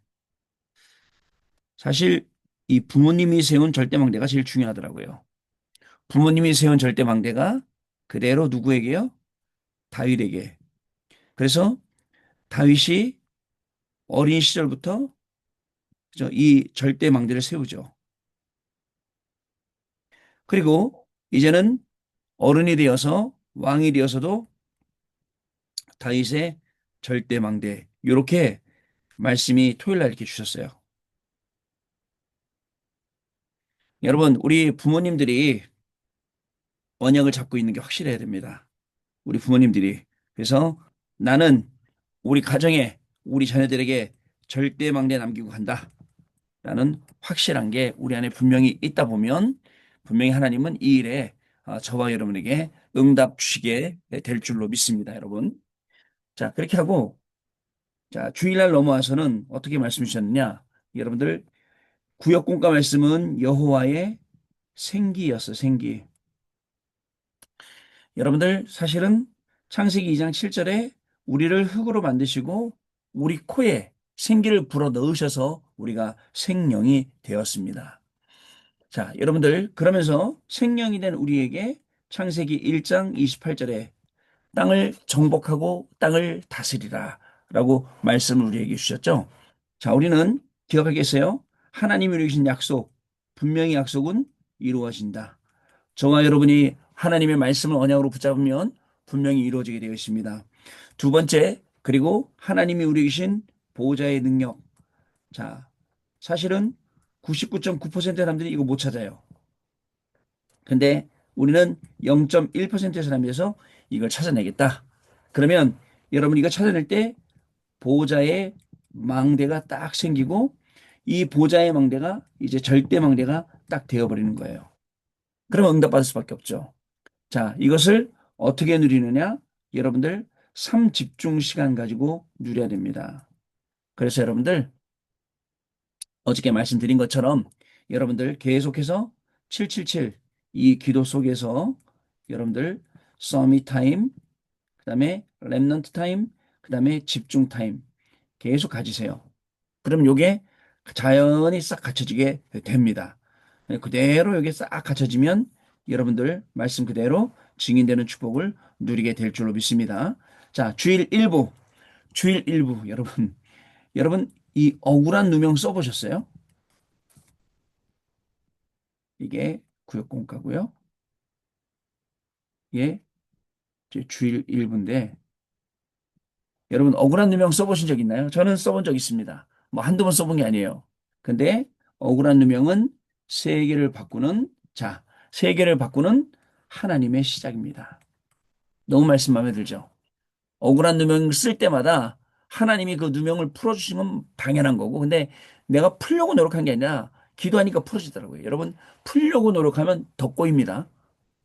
사실 이 부모님이 세운 절대망대가 제일 중요하더라고요. 부모님이 세운 절대망대가 그대로 누구에게요? 다윗에게. 그래서 다윗이 어린 시절부터 이 절대망대를 세우죠. 그리고 이제는 어른이 되어서 왕이 되어서도 다윗의 절대망대 이렇게 말씀이 토요일 날 이렇게 주셨어요. 여러분, 우리 부모님들이 언약을 잡고 있는 게 확실해야 됩니다. 우리 부모님들이. 그래서 나는 우리 가정에 우리 자녀들에게 절대망대 남기고 간다. 라는 확실한 게 우리 안에 분명히 있다 보면 분명히 하나님은 이 일에 저와 여러분에게 응답 주시게 될 줄로 믿습니다, 여러분. 자, 그렇게 하고 자, 주일날 넘어와서는 어떻게 말씀 주셨느냐? 여러분들 구역 공과 말씀은 여호와의 생기였어, 생기. 여러분들 사실은 창세기 2장 7절에 우리를 흙으로 만드시고 우리 코에 생기를 불어 넣으셔서 우리가 생명이 되었습니다. 자, 여러분들 그러면서 생명이 된 우리에게 창세기 1장 28절에 땅을 정복하고 땅을 다스리라 라고 말씀을 우리에게 주셨죠. 자, 우리는 기억하겠어요? 하나님이 주신 약속, 분명히 약속은 이루어진다. 저와 여러분이 하나님의 말씀을 언약으로 붙잡으면 분명히 이루어지게 되어 있습니다. 두 번째, 그리고 하나님이 우리 주신 보호자의 능력. 자, 사실은 99.9%의 사람들이 이거 못 찾아요. 근데 우리는 0.1%의 사람에서 이걸 찾아내겠다. 그러면 여러분 이거 찾아낼 때 보호자의 망대가 딱 생기고 이 보호자의 망대가 이제 절대 망대가 딱 되어버리는 거예요. 그러면 응답받을 수밖에 없죠. 자, 이것을 어떻게 누리느냐? 여러분들 삶 집중 시간 가지고 누려야 됩니다. 그래서 여러분들 어저께 말씀드린 것처럼 여러분들 계속해서 777 이 기도 속에서 여러분들 서밋 타임, 그다음에 렘넌트 타임, 그다음에 집중 타임 계속 가지세요. 그럼 요게 자연히 싹 갖춰지게 됩니다. 그대로 여기 싹 갖춰지면 여러분들 말씀 그대로 증인되는 축복을 누리게 될 줄로 믿습니다. 자, 주일 일부 여러분 이 억울한 누명 써보셨어요? 이게 구역공과고요. 예, 이제 주일 일부인데 여러분 억울한 누명 써보신 적 있나요? 저는 써본 적 있습니다. 뭐 한두 번 써본 게 아니에요. 근데 억울한 누명은 세계를 바꾸는 자, 세계를 바꾸는 하나님의 시작입니다. 너무 말씀 마음에 들죠? 억울한 누명을 쓸 때마다 하나님이 그 누명을 풀어주시는 건 당연한 거고, 근데 내가 풀려고 노력한 게 아니라 기도하니까 풀어지더라고요. 여러분, 풀려고 노력하면 더 꼬입니다.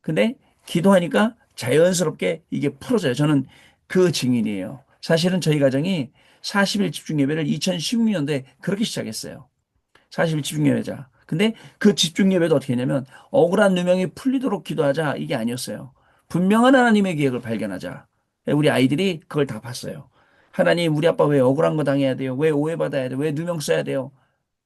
근데 기도하니까 자연스럽게 이게 풀어져요. 저는 그 증인이에요. 사실은 저희 가정이 40일 집중 예배를 2016년도에 그렇게 시작했어요. 40일 집중 예배자. 근데 그 집중 예배도 어떻게 했냐면 억울한 누명이 풀리도록 기도하자 이게 아니었어요. 분명한 하나님의 계획을 발견하자. 우리 아이들이 그걸 다 봤어요. 하나님, 우리 아빠 왜 억울한 거 당해야 돼요? 왜 오해받아야 돼요? 왜 누명 써야 돼요?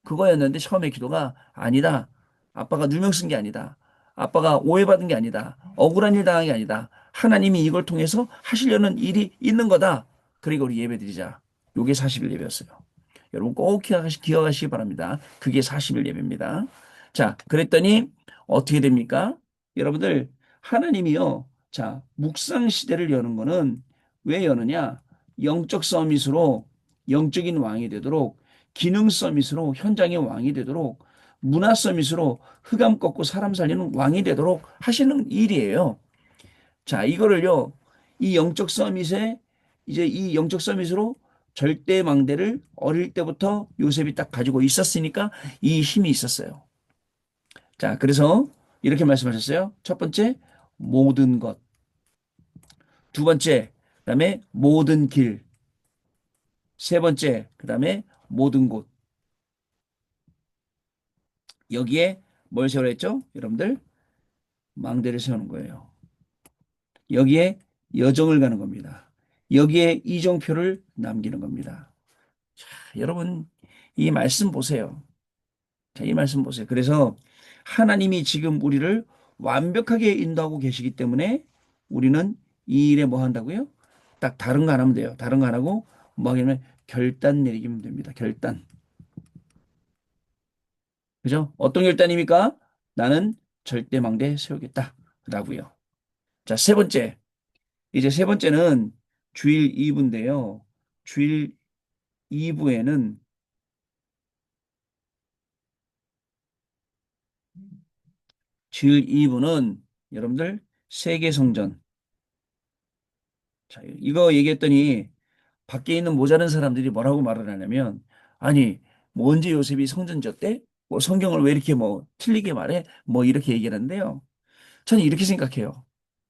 그거였는데 처음에 기도가 아니다. 아빠가 누명 쓴 게 아니다. 아빠가 오해받은 게 아니다. 억울한 일 당한 게 아니다. 하나님이 이걸 통해서 하시려는 일이 있는 거다. 그리고 우리 예배 드리자. 요게 40일 예배였어요. 여러분 꼭 기억하시기 바랍니다. 그게 40일 예배입니다. 자, 그랬더니 어떻게 됩니까? 여러분들 하나님이요. 자, 묵상 시대를 여는 거는 왜 여느냐? 영적 서밋으로 영적인 왕이 되도록 기능 서밋으로 현장의 왕이 되도록 문화 서밋으로 흑암 꺾고 사람 살리는 왕이 되도록 하시는 일이에요. 자, 이거를요. 이 영적 서밋에 이제 이 영적 서밋으로 절대 망대를 어릴 때부터 요셉이 딱 가지고 있었으니까 이 힘이 있었어요. 자, 그래서 이렇게 말씀하셨어요. 첫 번째, 모든 것. 두 번째, 그다음에 모든 길. 세 번째, 그 다음에 모든 곳. 여기에 뭘 세우라 했죠? 여러분들, 망대를 세우는 거예요. 여기에 여정을 가는 겁니다. 여기에 이정표를 남기는 겁니다. 여러분, 이 말씀 보세요. 자, 이 말씀 보세요. 그래서 하나님이 지금 우리를 완벽하게 인도하고 계시기 때문에 우리는 이 일에 뭐 한다고요? 딱 다른 거 안 하면 돼요. 다른 거 안 하고 뭐 하냐면 결단 내리기면 됩니다. 결단. 그죠? 어떤 결단입니까? 나는 절대 망대 세우겠다. 라고요. 자, 세 번째. 이제 세 번째는 주일 2부인데요. 주일 2부에는 주일 2부는 여러분들 세계 성전. 자, 이거 얘기했더니 밖에 있는 모자란 사람들이 뭐라고 말을 하냐면 아니 뭐 언제 요셉이 성전 졌대? 뭐 성경을 왜 이렇게 뭐 틀리게 말해? 뭐 이렇게 얘기를 하는데요. 저는 이렇게 생각해요.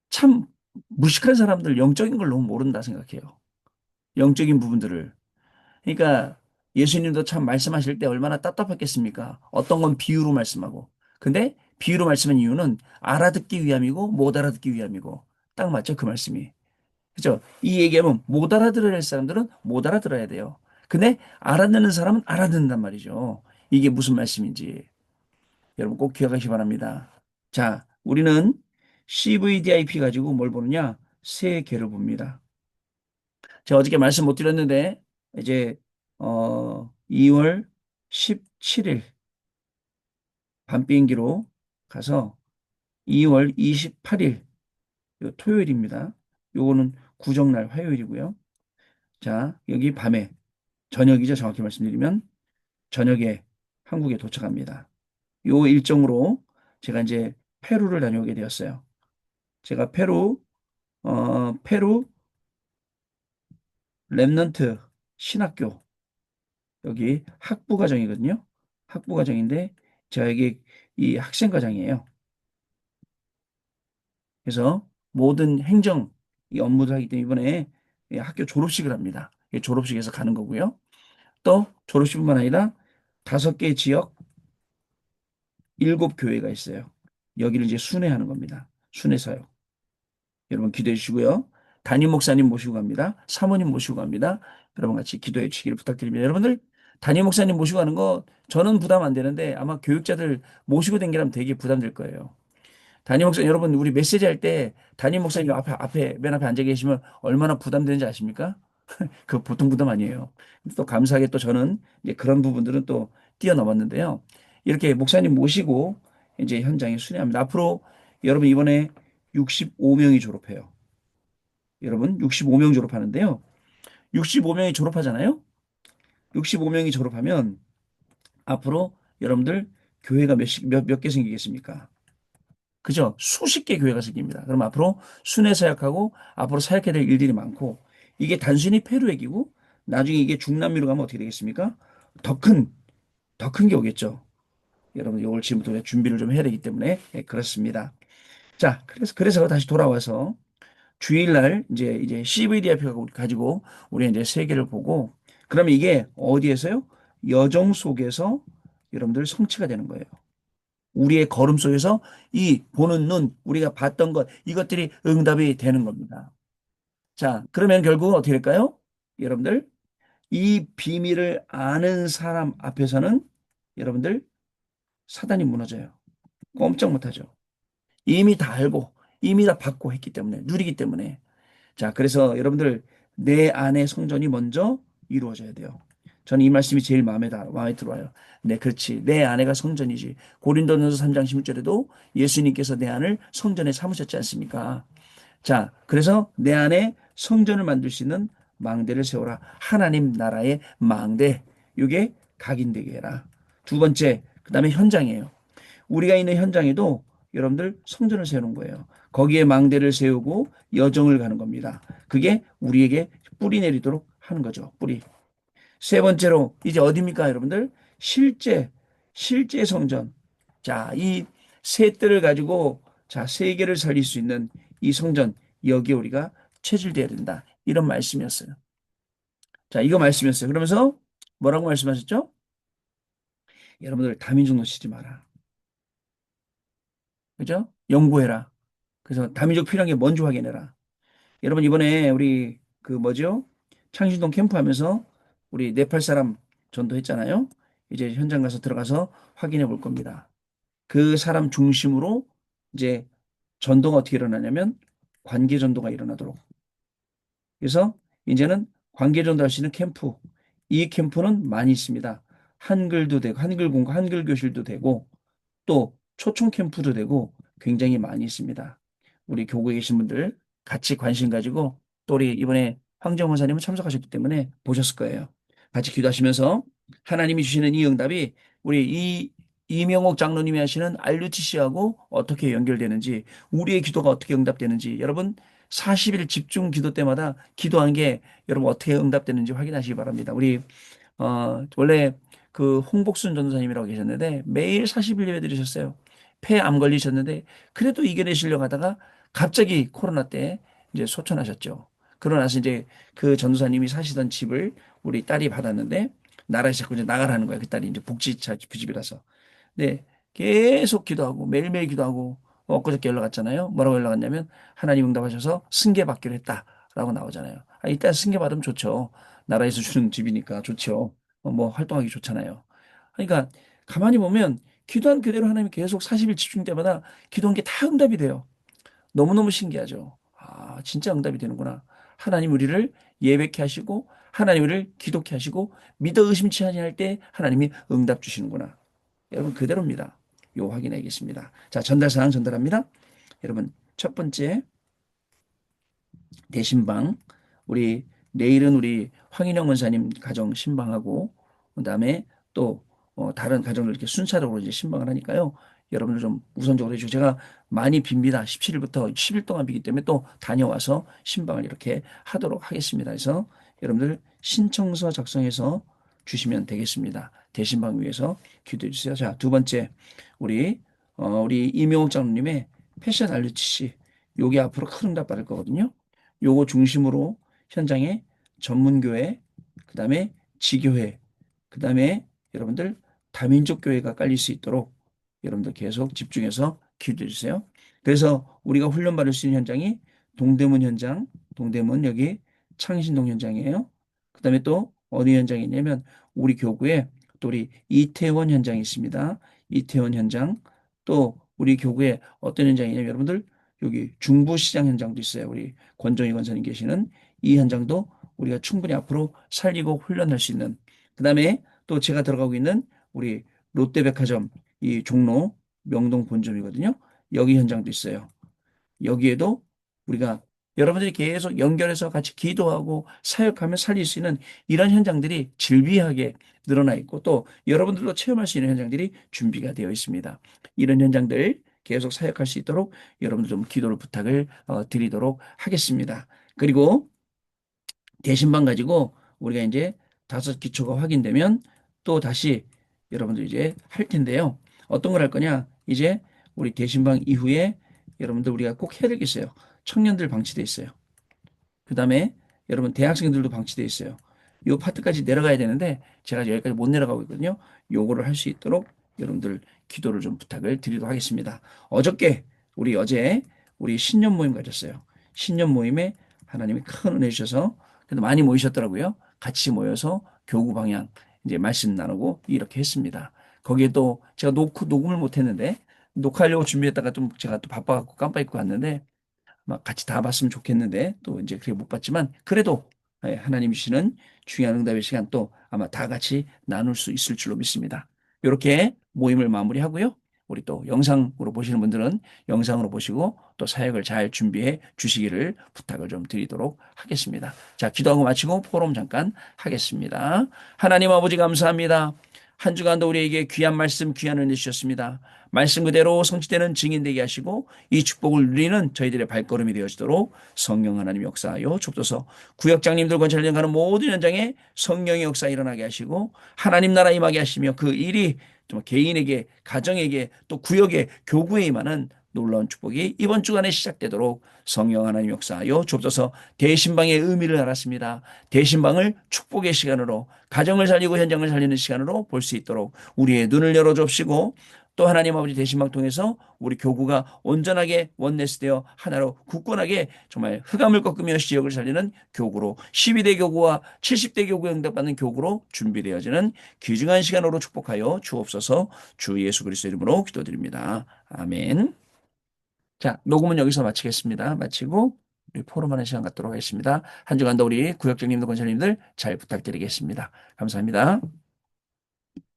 참 무식한 사람들 영적인 걸 너무 모른다 생각해요. 영적인 부분들을. 그러니까 예수님도 참 말씀하실 때 얼마나 답답했겠습니까? 어떤 건 비유로 말씀하고. 근데 비유로 말씀한 이유는 알아듣기 위함이고 못 알아듣기 위함이고. 딱 맞죠? 그 말씀이. 그죠? 이 얘기하면 못 알아들어야 할 사람들은 못 알아들어야 돼요. 근데 알아듣는 사람은 알아듣는단 말이죠. 이게 무슨 말씀인지 여러분 꼭 기억하시기 바랍니다. 자, 우리는 CVDIP 가지고 뭘 보느냐? 세 개를 봅니다. 제가 어저께 말씀 못 드렸는데 이제 2월 17일 밤 비행기로 가서 2월 28일 토요일입니다. 요거는 구정날 화요일이고요. 자, 여기 밤에 저녁이죠. 정확히 말씀드리면 저녁에 한국에 도착합니다. 요 일정으로 제가 이제 페루를 다녀오게 되었어요. 제가 페루 렘넌트 신학교 여기 학부과정이거든요. 학부과정인데 제가 여기 이 학생과정이에요. 그래서 모든 행정 이 업무를 하기 때문에 이번에 이 학교 졸업식을 합니다. 이 졸업식에서 가는 거고요. 또 졸업식뿐만 아니라 5개 지역 7교회가 있어요. 여기를 이제 순회하는 겁니다. 순회사요. 여러분 기도해 주시고요. 담임 목사님 모시고 갑니다. 사모님 모시고 갑니다. 여러분 같이 기도해 주시기를 부탁드립니다. 여러분들 담임 목사님 모시고 가는 거 저는 부담 안 되는데 아마 교육자들 모시고 댕기라면 되게 부담될 거예요. 담임 목사님 여러분 우리 메시지 할 때 담임 목사님 앞에 맨 앞에 앉아 계시면 얼마나 부담되는지 아십니까? 그 보통 부담 아니에요. 또 감사하게 또 저는 이제 그런 부분들은 또 뛰어넘었는데요. 이렇게 목사님 모시고 이제 현장에 순회합니다. 앞으로 여러분 이번에 65명이 졸업해요. 여러분 65명 졸업하는데요. 65명이 졸업하잖아요. 65명이 졸업하면 앞으로 여러분들 교회가 몇 개 생기겠습니까? 그죠? 수십 개 교회가 생깁니다. 그럼 앞으로 순회 사역하고 앞으로 사역해야 될 일들이 많고 이게 단순히 페루액이고 나중에 이게 중남미로 가면 어떻게 되겠습니까? 더 큰, 더 큰 게 오겠죠. 여러분 이걸 지금부터 우리가 준비를 좀 해야 되기 때문에 그렇습니다. 자, 그래서 다시 돌아와서 주일날 이제 CVDIP 가지고 우리 이제 세계를 보고 그러면 이게 어디에서요? 여정 속에서 여러분들 성취가 되는 거예요. 우리의 걸음 속에서 이 보는 눈, 우리가 봤던 것, 이것들이 응답이 되는 겁니다. 자, 그러면 결국은 어떻게 될까요? 여러분들, 이 비밀을 아는 사람 앞에서는 여러분들 사단이 무너져요. 꼼짝 못하죠. 이미 다 알고, 이미 다 받고 했기 때문에, 누리기 때문에. 자, 그래서 여러분들 내 안의 성전이 먼저 이루어져야 돼요. 저는 이 말씀이 제일 마음에 들어요. 네, 그렇지. 내 안에가 성전이지. 고린도전서 3장 16절에도 예수님께서 내 안을 성전에 삼으셨지 않습니까? 자, 그래서 내 안에 성전을 만들 수 있는 망대를 세워라. 하나님 나라의 망대. 이게 각인되게 해라. 두 번째, 그 다음에 현장이에요. 우리가 있는 현장에도 여러분들 성전을 세우는 거예요. 거기에 망대를 세우고 여정을 가는 겁니다. 그게 우리에게 뿌리 내리도록 하는 거죠. 뿌리. 세 번째로 이제 어디입니까, 여러분들? 실제 성전. 자, 이 세 뜰을 가지고 자, 세계를 살릴 수 있는 이 성전 여기에 우리가 체질돼야 된다. 이런 말씀이었어요. 자, 이거 말씀이었어요. 그러면서 뭐라고 말씀하셨죠? 여러분들 다민족 놓치지 마라. 그죠? 연구해라. 그래서 다민족 필요한 게 뭔지 확인해라. 여러분 이번에 우리 그 뭐죠? 창신동 캠프 하면서 우리 네팔 사람 전도했잖아요. 이제 현장 가서 들어가서 확인해 볼 겁니다. 그 사람 중심으로 이제 전도가 어떻게 일어나냐면 관계 전도가 일어나도록. 그래서 이제는 관계 전도할 수 있는 캠프. 이 캠프는 많이 있습니다. 한글도 되고 한글 공부, 한글 교실도 되고 또 초청 캠프도 되고 굉장히 많이 있습니다. 우리 교구에 계신 분들 같이 관심 가지고 또 우리 이번에 황정 원사님은 참석하셨기 때문에 보셨을 거예요. 같이 기도하시면서 하나님이 주시는 이 응답이 우리 이 이명옥 장로님이 하시는 RUTC하고 어떻게 연결되는지 우리의 기도가 어떻게 응답되는지 여러분 40일 집중 기도 때마다 기도한 게 여러분 어떻게 응답되는지 확인하시기 바랍니다. 우리 원래 그 홍복순 전도사님이라고 계셨는데 매일 40일 예배 드리셨어요. 폐암 걸리셨는데 그래도 이겨내시려고 하다가 갑자기 코로나 때 이제 소천하셨죠. 그러고 나서 이제 그 전도사님이 사시던 집을 우리 딸이 받았는데 나라에서 자꾸 이제 나가라는 거예요. 그 딸이 이제 복지차 그 집이라서. 네, 계속 기도하고 매일매일 기도하고 엊그저께 연락 왔잖아요. 뭐라고 연락 왔냐면 하나님 응답하셔서 승계 받기로 했다라고 나오잖아요. 아, 일단 승계 받으면 좋죠. 나라에서 주는 집이니까 좋죠. 뭐 활동하기 좋잖아요. 그러니까 가만히 보면 기도한 그대로 하나님이 계속 40일 집중 때마다 기도한 게 다 응답이 돼요. 너무너무 신기하죠. 아, 진짜 응답이 되는구나. 하나님 우리를 예배케 하시고 하나님 우리를 기도케 하시고 믿어 의심치 아니할 때 하나님이 응답 주시는구나. 여러분 그대로입니다. 요 확인하겠습니다. 자, 전달 사항 전달합니다. 여러분 첫 번째 대신방 우리 내일은 우리 황인영 원사님 가정 신방하고 그다음에 또 다른 가정을 이렇게 순차적으로 이제 신방을 하니까요. 여러분들 좀 우선적으로 해주시고 제가 많이 빕니다. 17일부터 10일 동안 비기 때문에 또 다녀와서 신방을 이렇게 하도록 하겠습니다. 그래서 여러분들 신청서 작성해서 주시면 되겠습니다. 대신방 위해서 기도해 주세요. 자, 두 번째 우리 이명옥 장로님의 패션 알류티시 요게 앞으로 큰 응답 받을 거거든요. 요거 중심으로 현장에 전문교회, 그 다음에 지교회, 그 다음에 여러분들 다민족 교회가 깔릴 수 있도록 여러분들 계속 집중해서 기도해 주세요. 그래서 우리가 훈련 받을 수 있는 현장이 동대문 현장, 동대문 여기 창신동 현장이에요. 그 다음에 또 어디 현장이 있냐면 우리 교구에 또 우리 이태원 현장이 있습니다. 이태원 현장 또 우리 교구에 어떤 현장이냐면 여러분들 여기 중부시장 현장도 있어요. 우리 권정희 권사님 계시는 이 현장도 우리가 충분히 앞으로 살리고 훈련할 수 있는 그 다음에 또 제가 들어가고 있는 우리 롯데백화점 이 종로 명동 본점이거든요. 여기 현장도 있어요. 여기에도 우리가 여러분들이 계속 연결해서 같이 기도하고 사역하며 살릴 수 있는 이런 현장들이 질비하게 늘어나 있고 또 여러분들도 체험할 수 있는 현장들이 준비가 되어 있습니다. 이런 현장들 계속 사역할 수 있도록 여러분들 좀 기도를 부탁을 드리도록 하겠습니다. 그리고 대신방 가지고 우리가 이제 5기초가 확인되면 또 다시 여러분들 이제 할 텐데요. 어떤 걸 할 거냐? 이제 우리 대신방 이후에 여러분들 우리가 꼭 해야 될 게 있어요. 청년들 방치돼 있어요. 그 다음에 여러분 대학생들도 방치돼 있어요. 요 파트까지 내려가야 되는데 제가 여기까지 못 내려가고 있거든요. 요거를 할 수 있도록 여러분들 기도를 좀 부탁을 드리도록 하겠습니다. 어저께 어제 우리 신년 모임 가졌어요. 신년 모임에 하나님이 큰 은혜 주셔서 그래도 많이 모이셨더라고요. 같이 모여서 교구 방향 이제 말씀 나누고 이렇게 했습니다. 거기에 또 제가 녹음을 못 했는데 녹화하려고 준비했다가 좀 제가 또 바빠갖고 깜빡 잊고 왔는데 막 같이 다 봤으면 좋겠는데 또 이제 그렇게 못 봤지만 그래도 하나님 주시는 중요한 응답의 시간 또 아마 다 같이 나눌 수 있을 줄로 믿습니다. 이렇게 모임을 마무리하고요. 우리 또 영상으로 보시는 분들은 영상으로 보시고 또 사역을 잘 준비해 주시기를 부탁을 좀 드리도록 하겠습니다. 자, 기도하고 마치고 포럼 잠깐 하겠습니다. 하나님 아버지 감사합니다. 한 주간도 우리에게 귀한 말씀, 귀한 은혜 주셨습니다. 말씀 그대로 성취되는 증인 되게 하시고 이 축복을 누리는 저희들의 발걸음이 되어지도록 성령 하나님 역사하여 줍소서. 구역장님들 권찰련 가는 모든 현장에 성령의 역사 일어나게 하시고 하나님 나라 임하게 하시며 그 일이 좀 개인에게 가정에게 또 구역에 교구에 임하는 놀라운 축복이 이번 주간에 시작되도록 성령 하나님 역사하여 주옵소서. 대신방의 의미를 알았습니다. 대신방을 축복의 시간으로, 가정을 살리고 현장을 살리는 시간으로 볼 수 있도록 우리의 눈을 열어 주옵시고, 또 하나님 아버지 대신방 통해서 우리 교구가 온전하게 원내스되어 하나로 굳건하게 정말 흑암을 꺾으며 지역을 살리는 교구로, 12대 교구와 70대 교구 응답받는 교구로 준비되어지는 귀중한 시간으로 축복하여 주옵소서. 주 예수 그리스도 이름으로 기도드립니다. 아멘. 자, 녹음은 여기서 마치겠습니다. 마치고 우리 포럼하는 시간 갖도록 하겠습니다. 한 주간도 우리 구역장님들, 권사님들 잘 부탁드리겠습니다. 감사합니다.